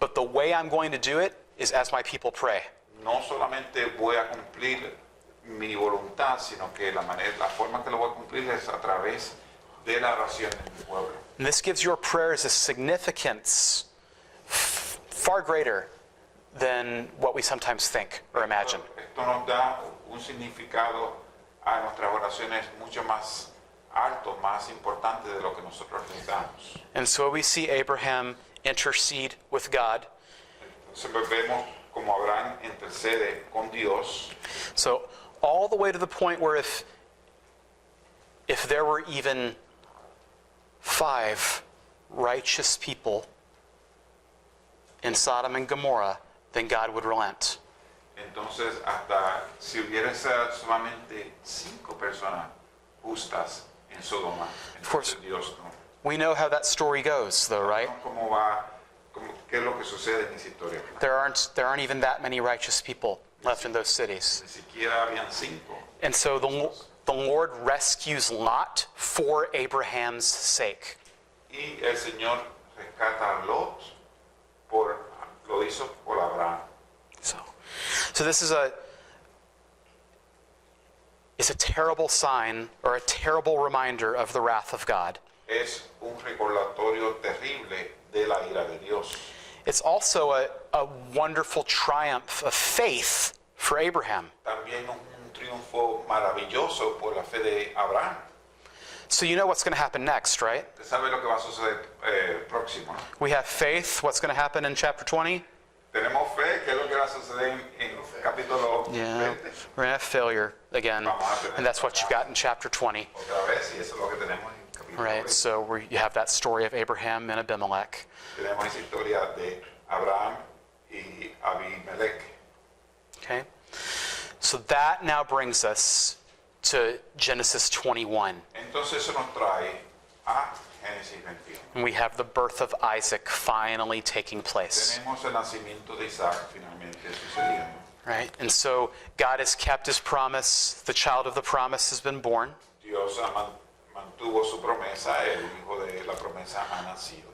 but the way I'm going to do it is as my people pray.
No solamente voy a cumplir mi voluntad, sino que la forma que lo voy a cumplir es a través de la oración de mi pueblo.
And this gives your prayers a significance far greater than what we sometimes think or imagine.
Esto nos da un significado a nuestras oraciones mucho más alto, más importante de lo que nosotros les damos.
And so we see Abraham intercede with God.
Entonces vemos como Abraham intercede con Dios.
So all the way to the point where if there were even 5 righteous people in Sodom and Gomorrah, then God would relent.
Entonces, hasta si hubiera solamente 5 personas justas en Sodoma, entonces Dios no.
We know how that story goes, though, right?
¿Cómo va? ¿Qué es lo que sucede en esa historia?
There aren't even that many righteous people left in those cities.
Ni siquiera habían 5.
And so the Lord rescues Lot for Abraham's sake.
Y el Señor rescata a Lot, lo hizo por Abraham.
So this is a terrible sign or a terrible reminder of the wrath of God.
Es un recordatorio terrible de la ira de Dios.
It's also a wonderful triumph of faith for Abraham.
También un triunfo maravilloso por la fe de Abraham.
So you know what's going to happen next, right?
¿Usted sabe lo que va a suceder próximo?
We have faith. What's going to happen in chapter 20?
Tenemos fe, ¿qué es lo que va a suceder en capítulo 20?
Yeah, we're going to have failure again. And that's what you've got in chapter 20.
Otra vez, y eso es lo que tenemos en capítulo
Right,
20.
so you have that story of Abraham and Abimelech.
Tenemos esa historia de Abraham y Abimelech.
Okay? So that now brings us to Genesis 21.
Entonces eso nos trae a Génesis 21.
And we have the birth of Isaac finally taking place.
Tenemos el nacimiento de Isaac finalmente sucediendo.
Right? And so God has kept his promise. The child of the promise has been born.
Dios mantuvo su promesa, el hijo de la promesa ha nacido.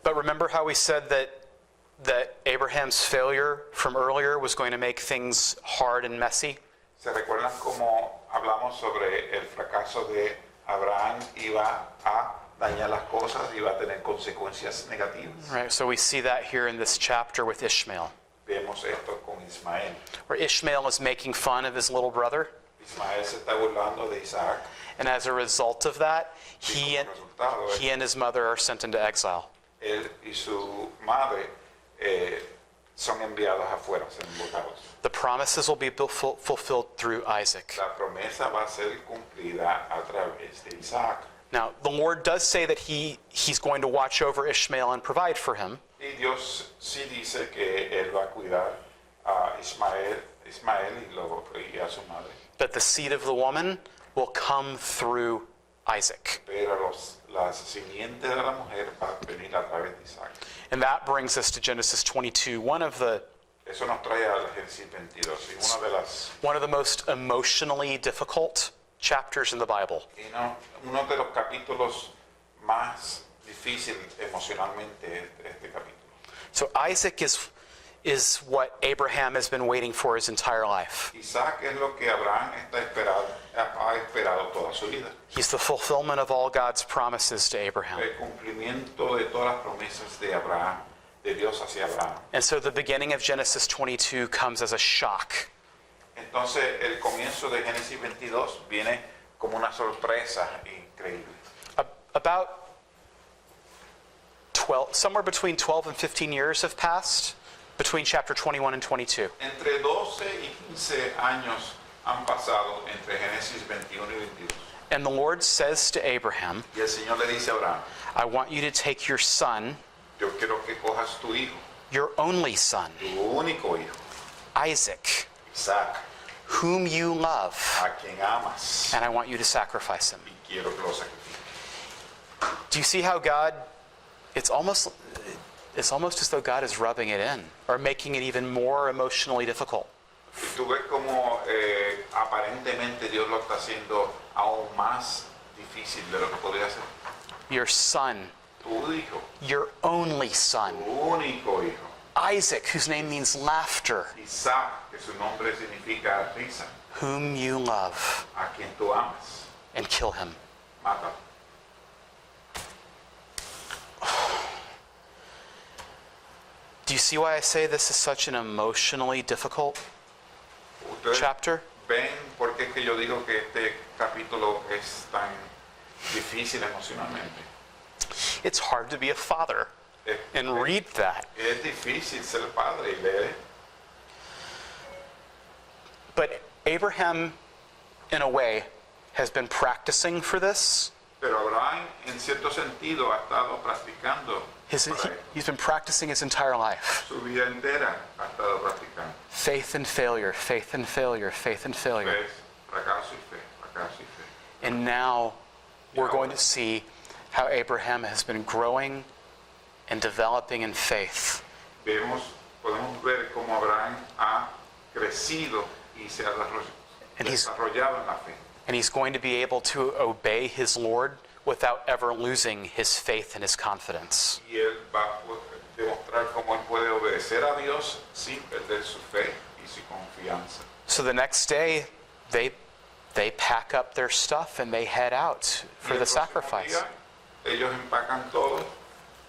But remember how we said that Abraham's failure from earlier was going to make things hard and messy?
¿Se recuerdan cómo hablamos sobre el fracaso de Abraham? Iba a dañar las cosas, iba a tener consecuencias negativas.
Right, so we see that here in this chapter with Ishmael,
Vemos esto con Ismael.
where Ishmael is making fun of his little brother.
Ismael se está burlando de Isaac.
And as a result of that, he
como resultado,
and his mother are sent into exile.
él y su madre son enviados afuera, son botados.
The promises will be fulfilled through Isaac.
La promesa va a ser cumplida a través de Isaac.
Now, the Lord does say that he's going to watch over Ishmael and provide for him.
Y Dios sí dice que Él va a cuidar a Ismael y a su madre.
But the seed of the woman will come through Isaac.
Pero la simiente de la mujer va a venir a través de Isaac.
And that brings us to Genesis 22, one of the
Eso nos trae al Génesis 22, y
one of the most emotionally difficult chapters in the Bible.
uno de los capítulos más difíciles emocionalmente de este capítulo.
So Isaac is what Abraham has been waiting for his entire life.
Isaac es lo que Abraham ha esperado toda su vida.
He's the fulfillment of all God's promises to Abraham.
El cumplimiento de todas las promesas de Abraham, de Dios hacia Abraham.
And so the beginning of Genesis 22 comes as a shock.
Entonces el comienzo de Génesis 22 viene como una sorpresa increíble.
About somewhere between 12 and 15 years have passed between chapter 21 and 22.
Entre 12 y 15 años han pasado entre Génesis 21 y 22.
And the Lord says to Abraham,
Y el Señor le dice a Abraham,
I want you to take your son,
yo quiero que cojas tu hijo,
your only son,
tu único hijo,
Isaac,
Isaac,
whom you love,
a quien amas,
and I want you to sacrifice him.
y quiero que lo sacrifiques.
Do you see how God, it's almost as though God is rubbing it in or making it even more emotionally difficult.
Y tú ves como aparentemente Dios lo está haciendo aún más difícil de lo que podría ser.
Your son,
Tu hijo,
your only son,
tu único hijo,
Isaac, whose name means laughter,
Isaac, que su nombre significa risa,
whom you love,
a quien tú amas,
and kill him.
mátalo.
Do you see why I say this is such an emotionally difficult
Ustedes
chapter?
ven por qué es que yo digo que este capítulo es tan difícil emocionalmente.
It's hard to be a father and read that.
Es difícil ser padre y leer.
But Abraham, in a way, has been practicing for this.
Pero Abraham, en cierto sentido, ha estado practicando.
He's been practicing his entire life.
Su vida entera ha estado practicando.
Faith and failure, faith and failure, faith and failure.
Fe, fracaso y fe, fracaso y fe.
And now we're going to see how Abraham has been growing and developing in faith.
Podemos ver cómo Abraham ha crecido y se ha desarrollado en la fe.
And he's going to be able to obey his Lord without ever losing his faith and his confidence.
Y él va a demostrar cómo él puede obedecer a Dios sin perder su fe y su confianza.
So the next day, they pack up their stuff and they head out for the sacrifice.
Día, ellos empacan todo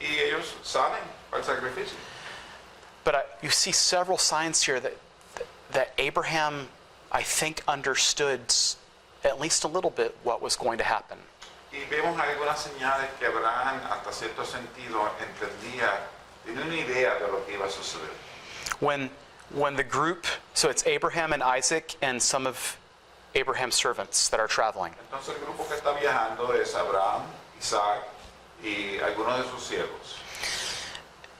y ellos salen para el sacrificio.
But you see several signs here that Abraham, I think, understood at least a little bit what was going to happen.
Y vemos algunas señales que Abraham, hasta cierto sentido, entendía, tenía una idea de lo que iba a suceder.
When the group, so it's Abraham and Isaac and some of Abraham's servants that are traveling.
Entonces el grupo que está viajando es Abraham, Isaac y algunos de sus siervos.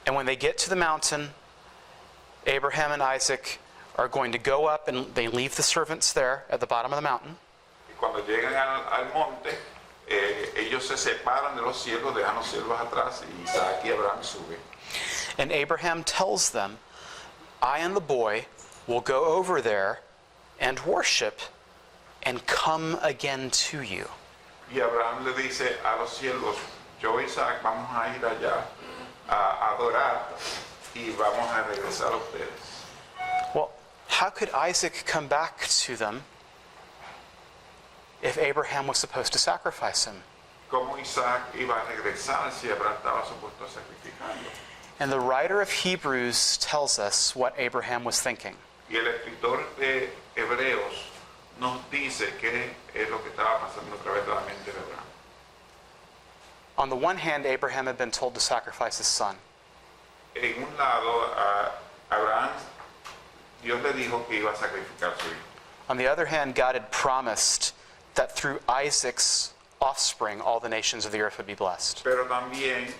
And when they get to the mountain, Abraham and Isaac are going to go up and they leave the servants there at the bottom of the mountain.
Y cuando llegan al monte, ellos se separan de los siervos, dejan los siervos atrás y Isaac y Abraham suben.
And Abraham tells them, I and the boy will go over there and worship and come again to you.
Y Abraham le dice a los siervos, yo y Isaac vamos a ir allá a adorar y vamos a regresar a ustedes.
Well, how could Isaac come back to them if Abraham was supposed to sacrifice him?
¿Cómo Isaac iba a regresar si Abraham estaba supuesto a sacrificarlo?
And the writer of Hebrews tells us what Abraham was thinking.
Y el escritor de Hebreos nos dice qué es lo que estaba pasando a través de la mente de Abraham.
On the one hand, Abraham had been told to sacrifice his son.
En un lado, a Abraham, Dios le dijo que iba a sacrificar a su hijo.
On the other hand, God had promised that through Isaac's offspring all the nations of the earth would be blessed.
Pero también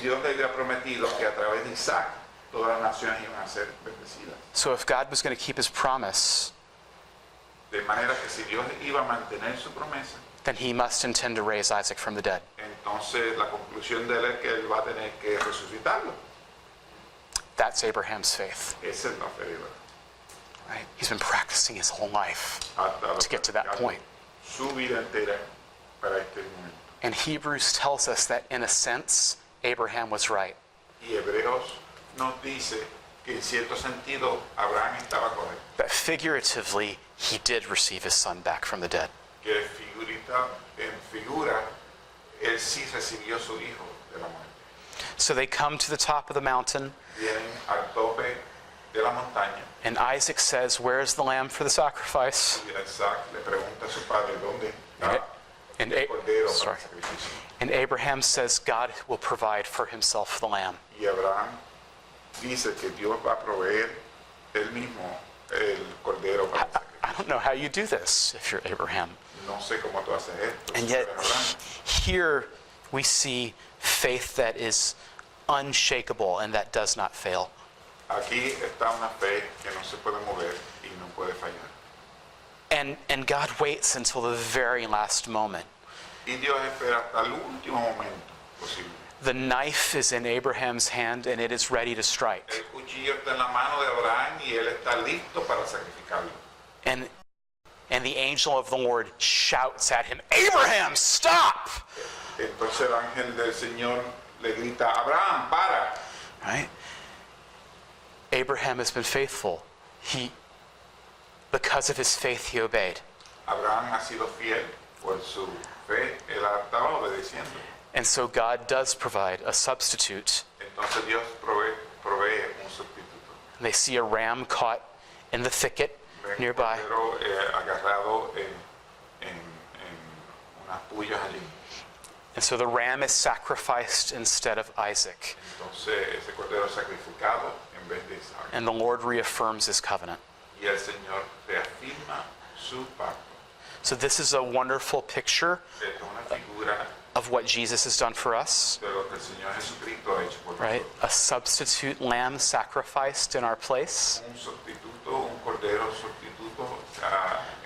Dios le había prometido que a través de Isaac todas las naciones iban a ser bendecidas.
So if God was going to keep his promise,
De manera que si Dios iba a mantener su promesa,
then he must intend to raise Isaac from the dead.
entonces la conclusión de él es que él va a tener que resucitarlo.
That's Abraham's faith,
Esa es la fe de Abraham.
right? He's been practicing his whole life to get to that point.
Su vida entera para este momento.
And Hebrews tells us that in a sense, Abraham was right.
Y Hebreos nos dice que en cierto sentido Abraham estaba correcto.
That figuratively, he did receive his son back from the dead.
Que en figura, él sí recibió su hijo de la muerte.
So they come to the top of the mountain,
Vienen al tope de la montaña
and Isaac says, "Where's the lamb for the sacrifice?"
y Isaac le pregunta a su padre dónde está
And,
el cordero para
sorry.
el sacrificio.
And Abraham says, God will provide for himself the lamb.
Y Abraham dice que Dios va a proveer él mismo el cordero para el sacrificio.
I don't know how you do this if you're Abraham.
No sé cómo tú haces esto.
And
si
yet,
eres Abraham.
here we see faith that is unshakable and that does not fail.
Aquí está una fe que no se puede mover y no puede fallar.
And God waits until the very last moment.
Y Dios espera hasta el último momento posible.
The knife is in Abraham's hand and it is ready to strike.
El cuchillo está en la mano de Abraham y él está listo para sacrificarlo.
And the angel of the Lord shouts at him, "Abraham, stop!"
Entonces el ángel del Señor le grita, Abraham, para.
Right? Abraham has been faithful. Because of his faith, he obeyed.
Abraham ha sido fiel por su fe, él estaba obedeciendo.
And so God does provide a substitute.
Entonces Dios provee un sustituto.
And they see a ram caught in the thicket
Ven
nearby.
un cordero, agarrado en unas pullas allí.
And so the ram is sacrificed instead of Isaac.
Entonces ese cordero es sacrificado en vez de Isaac.
And the Lord reaffirms his covenant.
Y el Señor reafirma su pacto.
So this is a wonderful picture
Es una figura
of what Jesus has done for us,
de lo que el Señor Jesucristo ha hecho por
right?
nosotros.
A substitute lamb sacrificed in our place.
Un sustituto, un cordero sustituto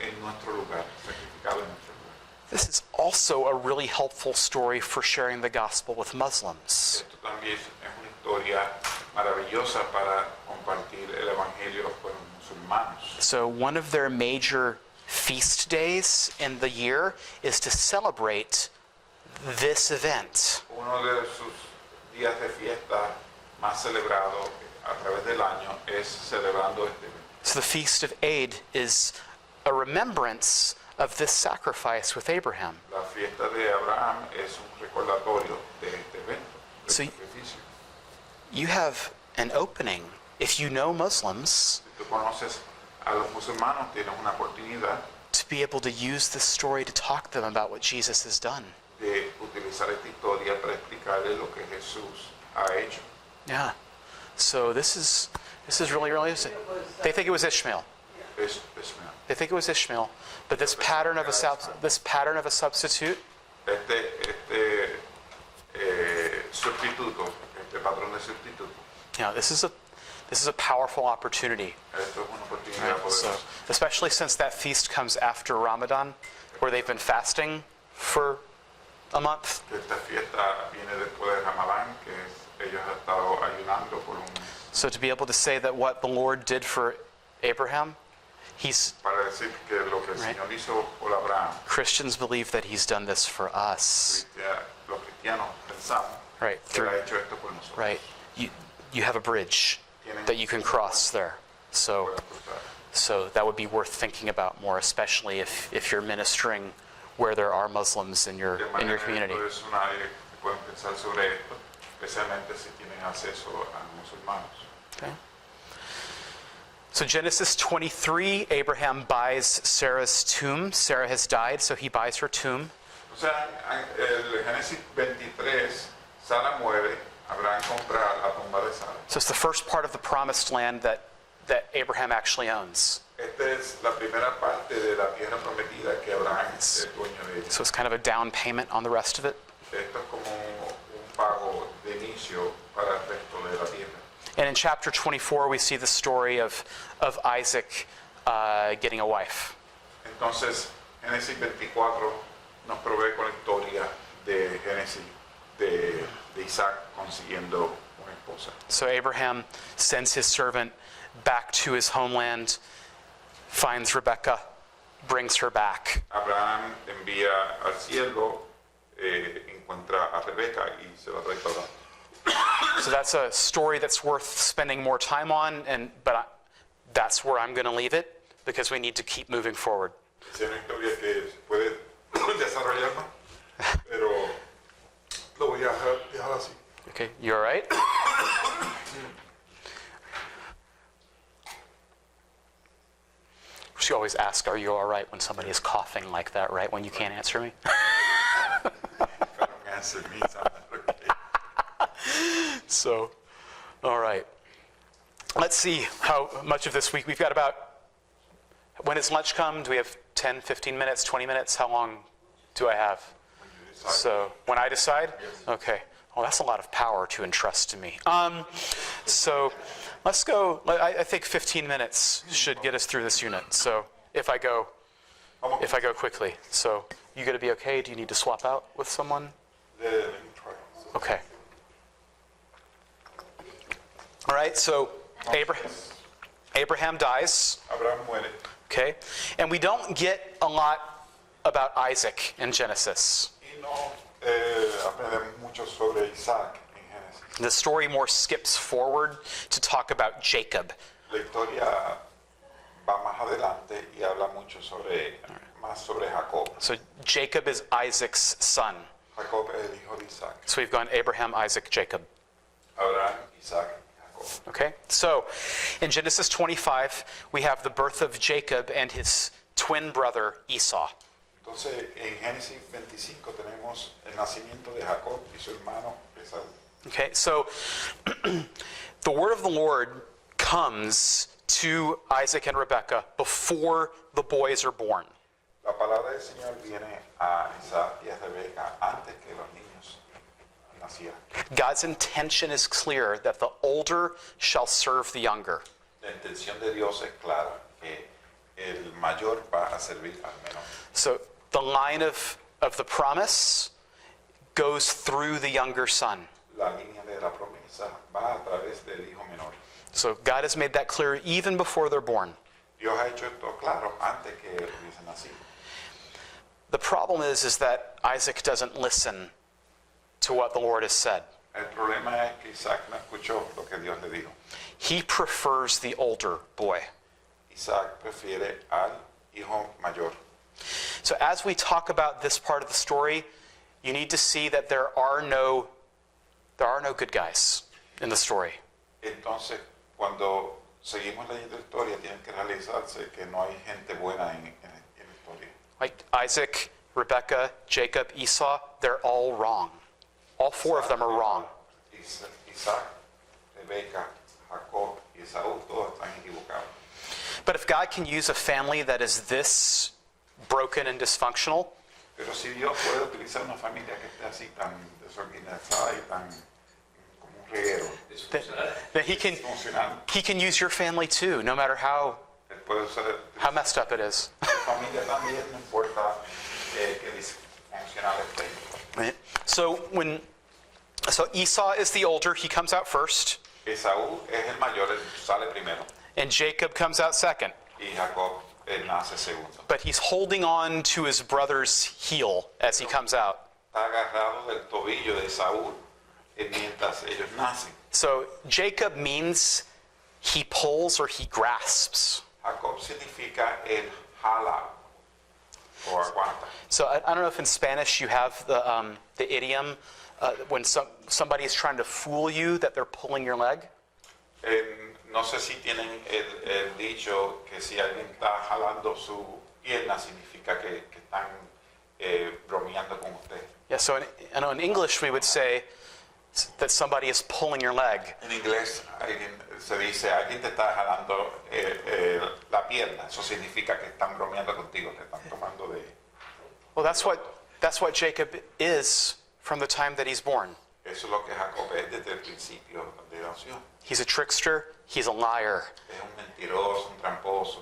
en nuestro lugar, sacrificado en nuestro lugar.
This is also a really helpful story for sharing the gospel with Muslims.
Esto también es una historia maravillosa para compartir el evangelio con los musulmanes.
So one of their major feast days in the year is to celebrate this event.
Uno de sus días de fiesta más celebrados a través del año es celebrando este evento.
So the Feast of Eid is a remembrance of this sacrifice with Abraham.
La fiesta de Abraham es un recordatorio de este evento, del
So-
sacrificio.
You have an opening. If you know Muslims,
Si tú conoces a los musulmanes, tienes una oportunidad
to be able to use this story to talk to them about what Jesus has done.
de utilizar esta historia para explicarles lo que Jesús ha hecho.
Yeah. So this is really they think it was Ishmael.
Es
They think it was Ishmael, but this pattern of a substitute,
sustituto, este patrón de sustituto.
this is a powerful opportunity.
Esto es una oportunidad
So,
poderosa.
especially since that feast comes after Ramadan, where they've been fasting for a month.
Esta fiesta viene después de Ramadán, que ellos han estado ayunando por un mes.
So to be able to say that what the Lord did for Abraham,
Para decir que lo que el
Right.
Señor hizo por Abraham,
Christians believe that he's done this for us.
los cristianos pensamos
Right,
que él ha
through,
hecho esto por nosotros.
right. You have a bridge that you can cross there. So
Puedes cruzar.
So that would be worth thinking about more, especially if you're ministering where there are Muslims in your
De manera que
community.
es una área que pueden pensar sobre esto, especialmente si tienen acceso a musulmanes.
Okay. So Genesis 23, Abraham buys Sarah's tomb. Sarah has died, so he buys her tomb.
O sea, el Génesis 23, Sara muere, Abraham compra la tumba de Sara.
So it's the first part of the promised land that Abraham actually owns.
Este esta es la primera parte de la tierra prometida que Abraham es el dueño de ella.
So it's kind of a down payment on the rest of it.
Esto es como un pago de inicio para el resto de la tierra.
And in chapter 24, we see the story of Isaac getting a wife.
Entonces, Génesis 24 nos provee con la historia de Génesis de Isaac consiguiendo una esposa.
So Abraham sends his servant back to his homeland, finds Rebekah, brings her back.
Abraham envía al siervo, encuentra a Rebeca y se la trae para acá.
So that's a story that's worth spending more time on, but that's where I'm going to leave it because we need to keep moving forward.
Es una historia que se puede desarrollar más, pero lo voy a dejar así.
Okay, you all right? She always asks, "Are you all right?" when somebody is coughing like that, right? When you can't answer me.
Answer me, so I'm okay.
So, all right. Let's see how much of this week we've got about. When does lunch come? Do we have 10, 15 minutes, 20 minutes? How long do I have? So, when I decide?
Yes.
Okay. Well, that's a lot of power to entrust to me. So, let's go. I think 15 minutes should get us through this unit. So, if I go quickly. So, you going to be okay? Do you need to swap out with someone?
Let me try.
Okay. All right. So, Abraham dies.
Abraham muere.
Okay, and we don't get a lot about Isaac in Genesis.
Y no aprendemos mucho sobre Isaac en Génesis.
The story more skips forward to talk about Jacob.
La historia va más adelante y habla mucho más sobre Jacob.
So Jacob is Isaac's son.
Jacob es el hijo de Isaac.
So we've gone Abraham, Isaac, Jacob.
Abraham, Isaac, Jacob.
Okay, so in Genesis 25, we have the birth of Jacob and his twin brother Esau.
Entonces, en Génesis 25 tenemos el nacimiento de Jacob y su hermano Esaú.
Okay, so the word of the Lord comes to Isaac and Rebekah before the boys are born.
La palabra del Señor viene a Isaac y a Rebeca antes que los niños nacieran.
God's intention is clear that the older shall serve the younger.
La intención de Dios es clara, que el mayor va a servir al menor.
So the line of the promise goes through the younger son.
La línea de la promesa va a través del hijo menor.
So God has made that clear even before they're born.
Dios ha hecho esto claro antes que hubiesen nacido.
The problem is that Isaac doesn't listen to what the Lord has said.
El problema es que Isaac no escuchó lo que Dios le dijo.
He prefers the older boy.
Isaac prefiere al hijo mayor.
So as we talk about this part of the story, you need to see that there are no good guys in the story.
Entonces, cuando seguimos leyendo la historia, tienen que realizarse que no hay gente buena en la historia.
Like Isaac, Rebekah, Jacob, Esau, they're all wrong. All four of them are wrong.
Isaac, Rebeca, Jacob y Esaú, todos están equivocados.
But if God can use a family that is this broken and dysfunctional,
Pero si Dios puede utilizar una familia que esté así tan desorganizada y tan como un reguero,
then
funcional,
he can use your family too, no matter how
Él puede usar
how messed up it is.
tu familia también, no importa que disfuncional esté.
Right? So Esau is the older, he comes out first,
Esaú es el mayor, él sale primero,
and Jacob comes out second.
y Jacob él nace segundo.
But he's holding on to his brother's heel as he comes out.
Está agarrado del tobillo de Esaú mientras ellos nacen.
So Jacob means he pulls or he grasps.
Jacob significa el jala o aguanta.
So I don't know if in Spanish you have the idiom when somebody is trying to fool you that they're pulling your leg.
No sé si tienen el dicho que si alguien está jalando su pierna significa que están bromeando con usted.
Yeah, so in English we would say that somebody is pulling your leg.
En inglés se dice, alguien te está jalando la pierna. Eso significa que están bromeando contigo, te están tomando de...
Well, that's what Jacob is from the time that he's born.
Eso es lo que Jacob es desde el principio de nación.
He's a trickster, he's a liar.
Es un mentiroso, un tramposo.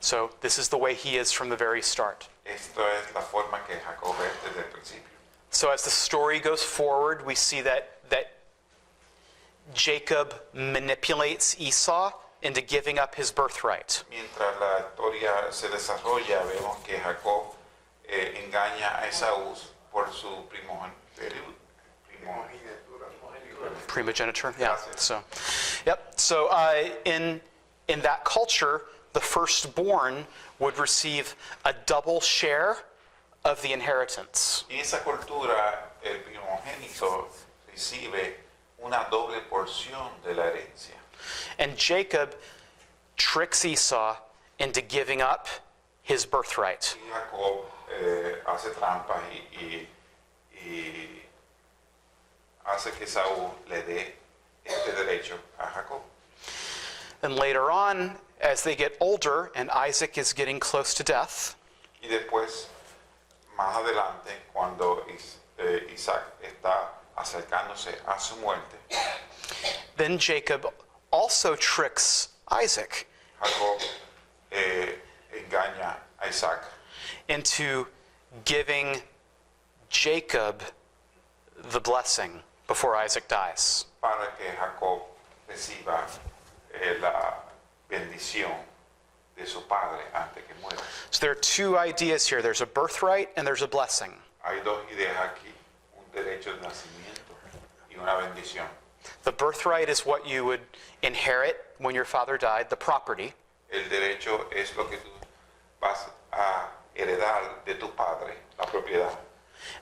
So this is the way he is from the very start.
Esto es la forma que Jacob es desde el principio.
So as the story goes forward, we see that Jacob manipulates Esau into giving up his birthright.
Mientras la historia se desarrolla, vemos que Jacob engaña a Esaú por su
Primogeniture, yeah. So, yep. So in that culture, the firstborn would receive a double share of the inheritance.
En esa cultura, el primogénito recibe una doble porción de la herencia.
And Jacob tricks Esau into giving up his birthright.
Y Jacob hace trampas y hace que Esaú le dé este derecho a Jacob.
And later on, as they get older and Isaac is getting close to death,
Y después, más adelante, cuando Isaac está acercándose a su muerte,
then Jacob also tricks Isaac
Jacob engaña a Isaac
into giving Jacob the blessing before Isaac dies.
para que Jacob reciba la bendición de su padre antes que muera.
So there are two ideas here. There's a birthright and there's a blessing.
Hay dos ideas aquí, un derecho de nacimiento y una bendición.
The birthright is what you would inherit when your father died, the property.
El derecho es lo que tú vas a heredar de tu padre, la propiedad.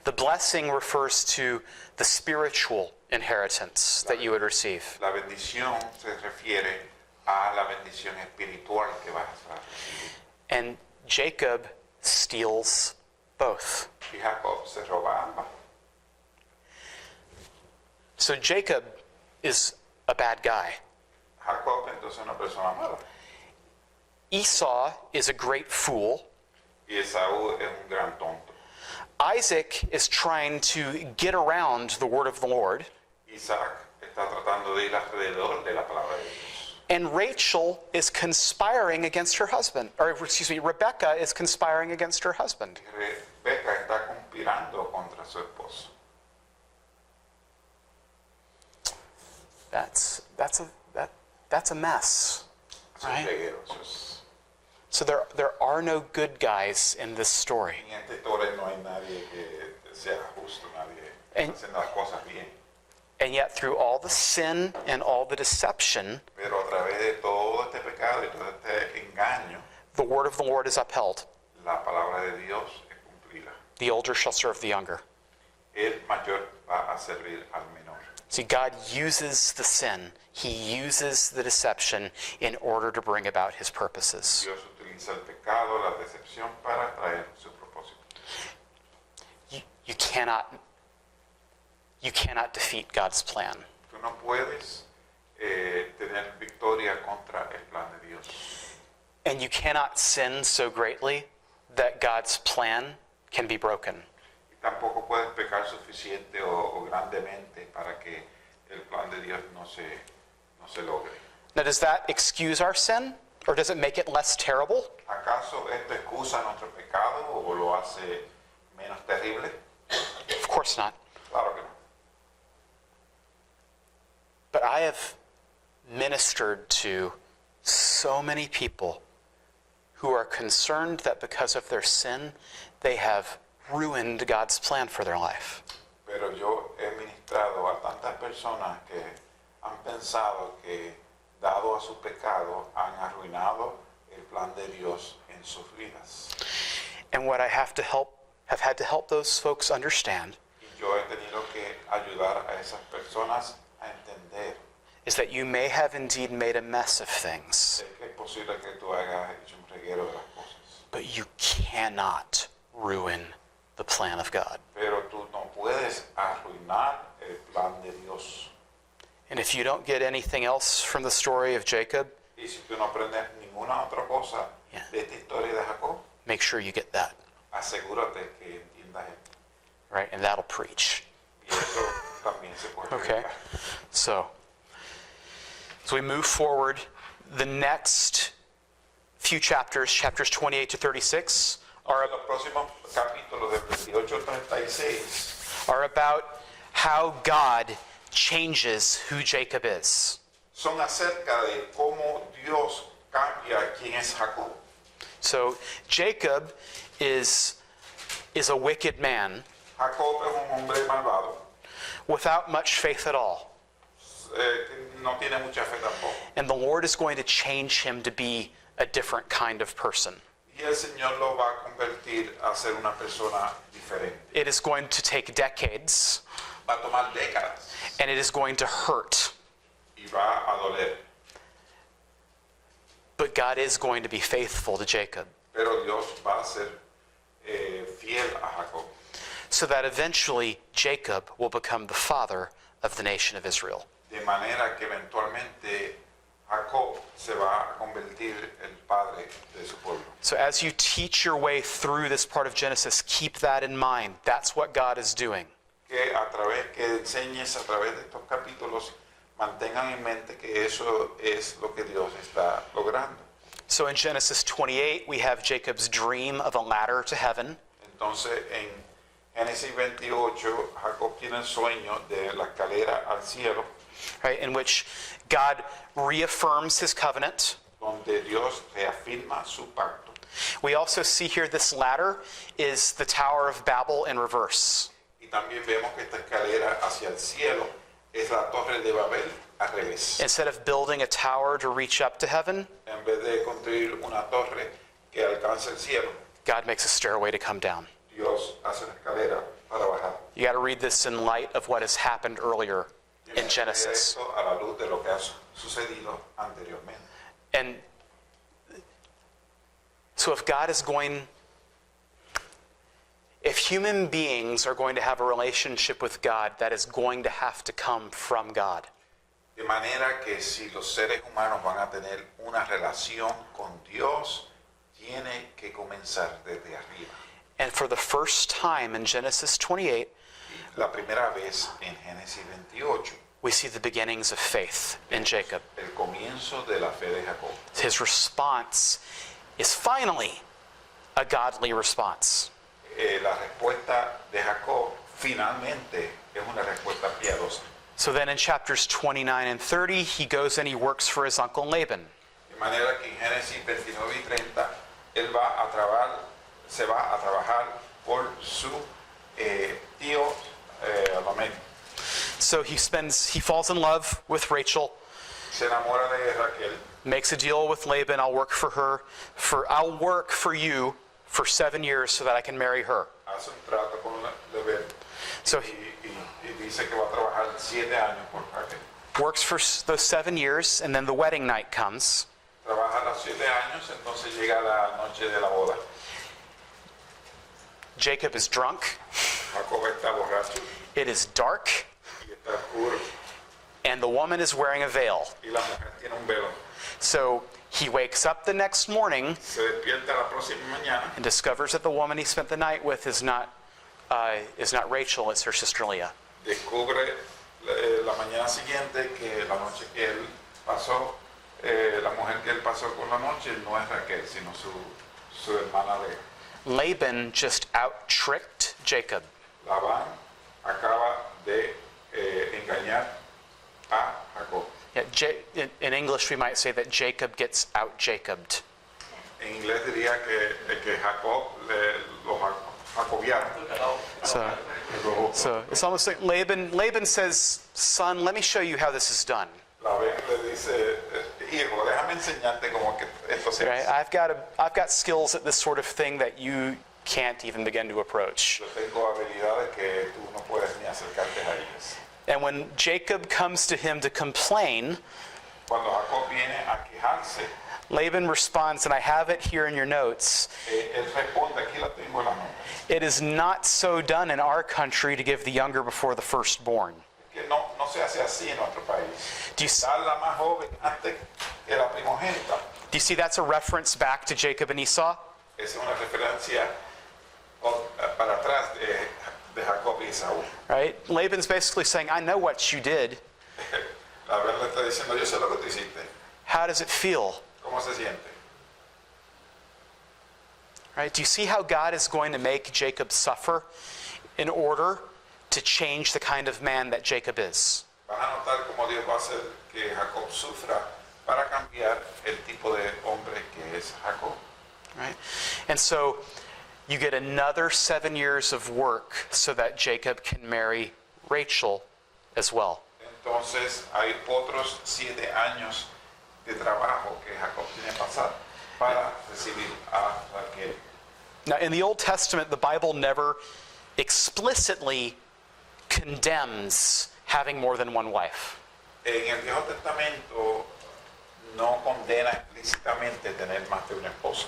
The blessing refers to the spiritual inheritance that you would receive.
La bendición se refiere a la bendición espiritual que vas a recibir.
And Jacob steals both.
Y Jacob se roba ambas.
So Jacob is a bad guy.
Jacob entonces es una persona mala.
Esau is a great fool.
Y Esaú es un gran tonto.
Isaac is trying to get around the word of the Lord.
Isaac está tratando de ir alrededor de la palabra de Dios.
And Rachel is conspiring against her husband. Or, excuse me, Rebecca is conspiring against her husband.
Rebeca está conspirando contra su esposo.
That's a mess.
Es un
Right?
reguero, eso es-
So there are no good guys in this story.
En esta historia no hay nadie que sea justo, nadie
En-
está haciendo las cosas bien.
And yet through all the sin and all the deception,
Pero a través de todo este pecado y todo este engaño,
the word of the Lord is upheld.
la palabra de Dios es cumplida.
The older shall serve the younger.
El mayor va a servir al menor.
See, God uses the sin. He uses the deception in order to bring about his purposes.
Dios utiliza el pecado, la decepción para traer su propósito.
You cannot defeat God's plan.
Tú no puedes tener victoria contra el plan de Dios.
And you cannot sin so greatly that God's plan can be broken.
Y tampoco puedes pecar suficiente o grandemente para que el plan de Dios no se logre.
Now, does that excuse our sin? Or does it make it less terrible?
¿Acaso esto excusa nuestro pecado o lo hace menos terrible?
Of course not.
Claro que no.
But I have ministered to so many people who are concerned that because of their sin, they have ruined God's plan for their life.
Pero yo he ministrado a tantas personas que han pensado que, dado a su pecado, han arruinado el plan de Dios en sus vidas.
And what I have had to help those folks understand
Y yo he tenido que ayudar a esas personas a entender
is that you may have indeed made a mess of things,
que es posible que tú hayas hecho un reguero de las cosas.
but you cannot ruin the plan of God.
Pero tú no puedes arruinar el plan de Dios.
And if you don't get anything else from the story of Jacob,
Y si tú no aprendes ninguna otra cosa
Yeah.
de esta historia de Jacob,
make sure you get that,
asegúrate que entiendas esto.
right? And that'll preach.
Y eso también se puede
Okay.
predicar.
So we move forward. The next few chapters, chapters 28 to 36, are
Los próximos capítulos del 28 al 36
about how God changes who Jacob is.
son acerca de cómo Dios cambia quién es Jacob.
So Jacob is a wicked man
Jacob es un hombre malvado,
without much faith at all.
que no tiene mucha fe tampoco.
And the Lord is going to change him to be a different kind of person.
Y el Señor lo va a convertir a ser una persona diferente.
It is going to take decades,
Va a tomar décadas
and it is going to hurt.
y va a doler.
But God is going to be faithful to Jacob,
Pero Dios va a ser fiel a Jacob.
so that eventually Jacob will become the father of the nation of Israel.
De manera que eventualmente Jacob se va a convertir el padre de su pueblo.
So as you teach your way through this part of Genesis, keep that in mind. That's what God is doing.
Que enseñes a través de estos capítulos, mantengan en mente que eso es lo que Dios está logrando.
So in Genesis 28, we have Jacob's dream of a ladder to heaven.
Entonces en Génesis 28, Jacob tiene el sueño de la escalera al cielo,
Right, in which God reaffirms his covenant.
donde Dios reafirma su pacto.
We also see here this ladder is the Tower of Babel in reverse.
Y también vemos que esta escalera hacia el cielo es la torre de Babel al revés.
Instead of building a tower to reach up to heaven,
En vez de construir una torre que alcance el cielo,
God makes a stairway to come down.
Dios hace una escalera para bajar.
You got to read this in light of what has happened earlier in Genesis.
Esto a la luz de lo que ha sucedido anteriormente.
And so if human beings are going to have a relationship with God, that is going to have to come from God.
De manera que si los seres humanos van a tener una relación con Dios, tiene que comenzar desde arriba.
And for the first time in Genesis 28,
La primera vez en Génesis 28,
we see the beginnings of faith in Jacob.
el comienzo de la fe de Jacob.
His response is finally a godly response.
La respuesta de Jacob finalmente es una respuesta piadosa.
So then in chapters 29 and 30, he goes and he works for his uncle Laban.
De manera que en Génesis 29 y 30, él se va a trabajar por su tío Lamén.
So he falls in love with Rachel,
Se enamora de Raquel,
makes a deal with Laban. I'll work for you for 7 years so that I can marry her.
hace un trato con Labén
So
y dice que va a trabajar 7 años por Raquel.
works for those 7 years, and then the wedding night comes.
Trabaja los 7 años, entonces llega la noche de la boda.
Jacob is drunk.
Jacob está borracho
It is dark,
y está oscuro
and the woman is wearing a veil.
y la mujer tiene un velo.
So he wakes up the next morning
Se despierta la próxima mañana
and discovers that the woman he spent the night with is not Rachel, it's her sister Leah.
descubre la mañana siguiente que la noche que él pasó, la mujer que él pasó con la noche no es Raquel, sino su hermana Lea.
Laban just out-tricked Jacob.
Labán acaba de engañar a Jacob.
Yeah, in English, we might say that Jacob gets out-Jacobed.
En inglés diría que Jacob lo jacobiaron.
So it's almost like Laban says, son, let me show you how this is done.
Labán le dice, hijo, déjame enseñarte cómo que esto se
Right?
hace.
I've got skills at this sort of thing that you can't even begin to approach.
Yo tengo habilidades que tú no puedes ni acercarte a ellas.
And when Jacob comes to him to complain,
Cuando Jacob viene a quejarse,
Laban responds, and I have it here in your notes,
él responde, aquí la tengo en la mano.
it is not so done in our country to give the younger before the firstborn.
que no se hace así en nuestro país.
Do you,
Dar la más joven antes que la primogénita.
do you see that's a reference back to Jacob and Esau?
Esa es una referencia para atrás de Jacob y Esaú.
Right? Laban's basically saying, I know what you did.
La verdad le está diciendo, yo sé lo que tú hiciste.
How does it feel?
¿Cómo se siente?
Right? Do you see how God is going to make Jacob suffer in order to change the kind of man that Jacob is?
Vas a notar cómo Dios va a hacer que Jacob sufra para cambiar el tipo de hombre que es Jacob.
Right? And so you get another 7 years of work so that Jacob can marry Rachel as well.
Entonces hay otros 7 años de trabajo que Jacob tiene que pasar para recibir a Raquel.
Now, in the Old Testament, the Bible never explicitly condemns having more than one wife.
En el Viejo Testamento no condena explícitamente tener más de una esposa.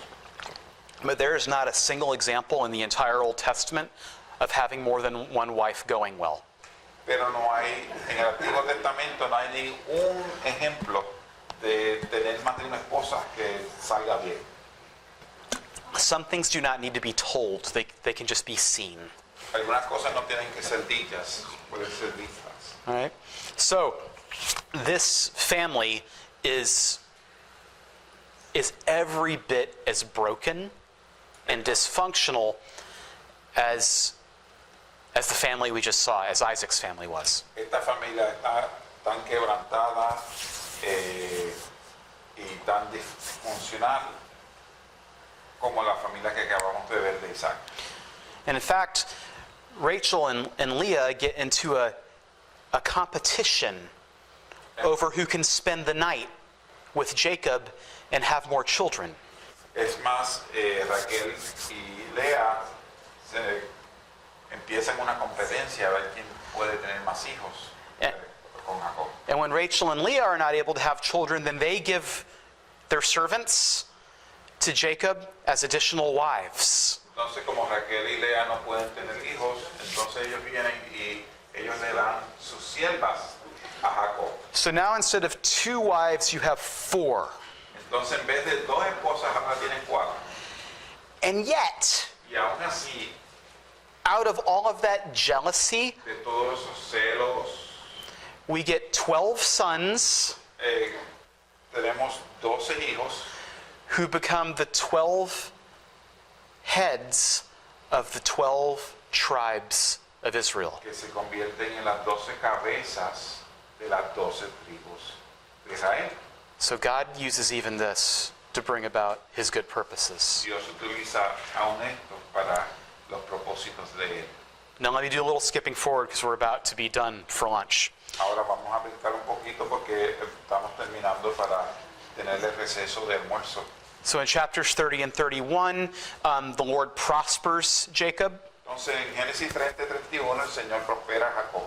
But there is not a single example in the entire Old Testament of having more than one wife going well.
Pero no hay, en el Antiguo Testamento no hay ningún ejemplo de tener más de una esposa que salga bien.
Some things do not need to be told, they can just be seen.
Algunas cosas no tienen que ser dichas, pueden ser vistas.
All right? So, this family is every bit as broken and dysfunctional as the family we just saw, as Isaac's family was.
Esta familia está tan quebrantada y tan disfuncional como la familia que acabamos de ver de Isaac.
And in fact, Rachel and Leah get into a competition over who can spend the night with Jacob and have more children.
Es más, Raquel y Lea se empiezan una competencia a ver quién puede tener más hijos con Jacob.
And when Rachel and Leah are not able to have children, then they give their servants to Jacob as additional wives.
Entonces, como Raquel y Lea no pueden tener hijos, entonces ellos vienen y ellos le dan sus siervas a Jacob.
So now instead of 2 wives, you have 4.
Entonces, en vez de 2 esposas, ahora tienen 4.
And yet,
Y aún así,
out of all of that jealousy,
de todos esos celos,
we get 12 sons
tenemos 12 hijos
who become the 12 heads of the 12 tribes of Israel.
que se convierten en las 12 cabezas de las 12 tribus de Israel.
So God uses even this to bring about his good purposes.
Dios utiliza aún esto para los propósitos de Él.
Now let me do a little skipping forward because we're about to be done for lunch.
Ahora vamos a brincar un poquito porque estamos terminando para tener el receso de almuerzo.
So in chapters 30 and 31, the Lord prospers Jacob.
Entonces en Génesis 30 y 31 el Señor prospera a Jacob.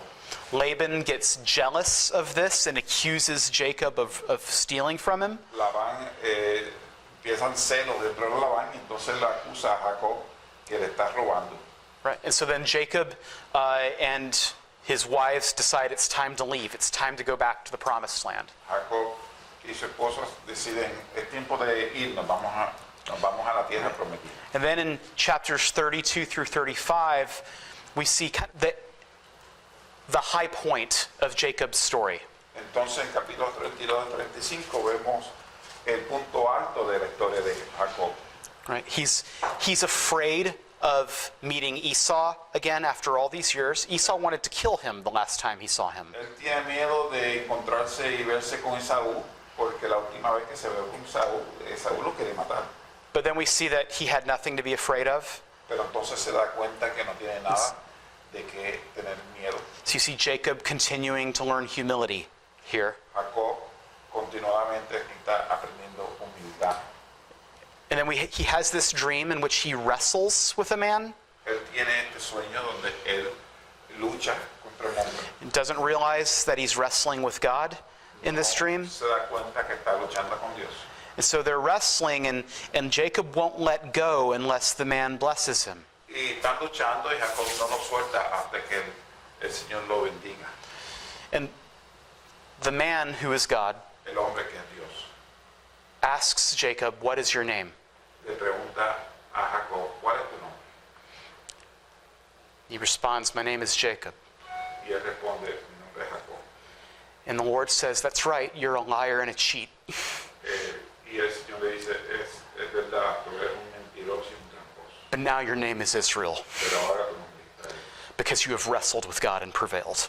Laban gets jealous of this and accuses Jacob of stealing from him.
Labán empiezan celos dentro de Labán y entonces le acusa a Jacob que le está robando.
Right. And so then Jacob and his wives decide it's time to leave. It's time to go back to the promised land.
Jacob y su esposa deciden, es tiempo de ir, nos vamos a la tierra prometida.
And then in chapters 32 through 35, we see the high point of Jacob's story.
Entonces en capítulos 32 y 35 vemos el punto alto de la historia de Jacob.
Right? He's afraid of meeting Esau again after all these years. Esau wanted to kill him the last time he saw him.
Él tiene miedo de encontrarse y verse con Esaú, porque la última vez que se ve con Esaú, Esaú lo quiere matar.
But then we see that he had nothing to be afraid of.
Pero entonces se da cuenta que no tiene nada de que tener miedo.
So you see Jacob continuing to learn humility here.
Jacob continuamente está aprendiendo humildad.
And then he has this dream in which he wrestles with a man.
Él tiene este sueño donde él lucha contra un hombre.
And doesn't realize that he's wrestling with God in this dream.
Se da cuenta que está luchando con Dios.
And so they're wrestling, and Jacob won't let go unless the man blesses him.
Y están luchando y Jacob no lo suelta hasta que el Señor lo bendiga.
And the man who is God
el hombre que es Dios,
asks Jacob, "What is your name?"
le pregunta a Jacob, ¿cuál es tu nombre?
He responds, "My name is Jacob."
Y él responde, mi nombre es Jacob.
And the Lord says, "That's right, you're a liar and a cheat.
Y el Señor le dice, es verdad, tú eres un mentiroso y un tramposo.
But now your name is Israel,
Pero ahora tu nombre es Israel,
because you have wrestled with God and prevailed."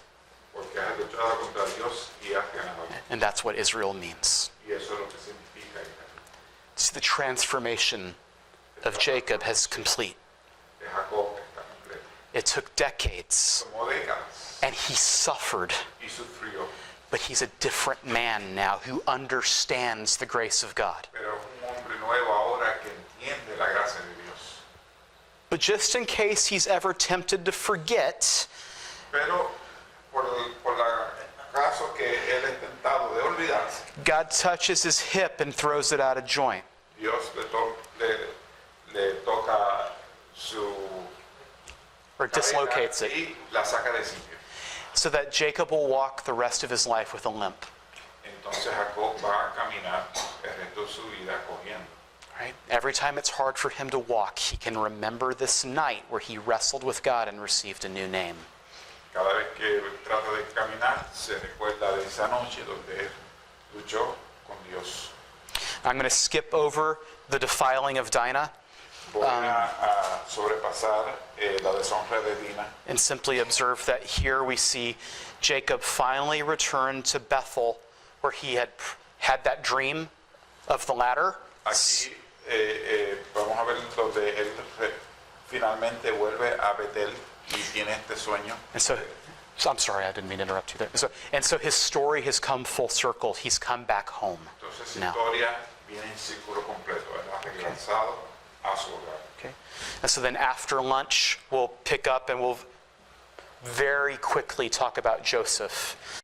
porque has luchado contra Dios y has ganado.
And that's what Israel means.
Y eso es lo que significa Israel.
See, the transformation of Jacob has complete.
De Jacob está completo.
It took decades,
Tomó décadas
and he suffered,
y sufrió,
but he's a different man now who understands the grace of God.
pero es un hombre nuevo ahora que entiende la gracia de Dios.
But just in case he's ever tempted to forget,
Pero por la caso que él es tentado de olvidarse,
God touches his hip and throws it out of joint.
Dios le toca su
Or dislocates it,
y la saca de sitio.
so that Jacob will walk the rest of his life with a limp.
Entonces Jacob va a caminar el resto de su vida cogiendo.
Right? Every time it's hard for him to walk, he can remember this night where he wrestled with God and received a new name.
Cada vez que trata de caminar, se recuerda de esa noche donde él luchó con Dios.
I'm going to skip over the defiling of Dinah
Voy a sobrepasar la deshonra de Dina
and simply observe that here we see Jacob finally return to Bethel, where he had that dream of the ladder.
Aquí vamos a ver donde él finalmente vuelve a Betel y tiene este sueño.
And so I'm sorry, I didn't mean to interrupt you there. So his story has come full circle. He's come back home
Entonces su
now.
historia viene en círculo completo, ¿verdad? Regresado a su hogar.
Okay. And so then after lunch, we'll pick up and we'll very quickly talk about Joseph.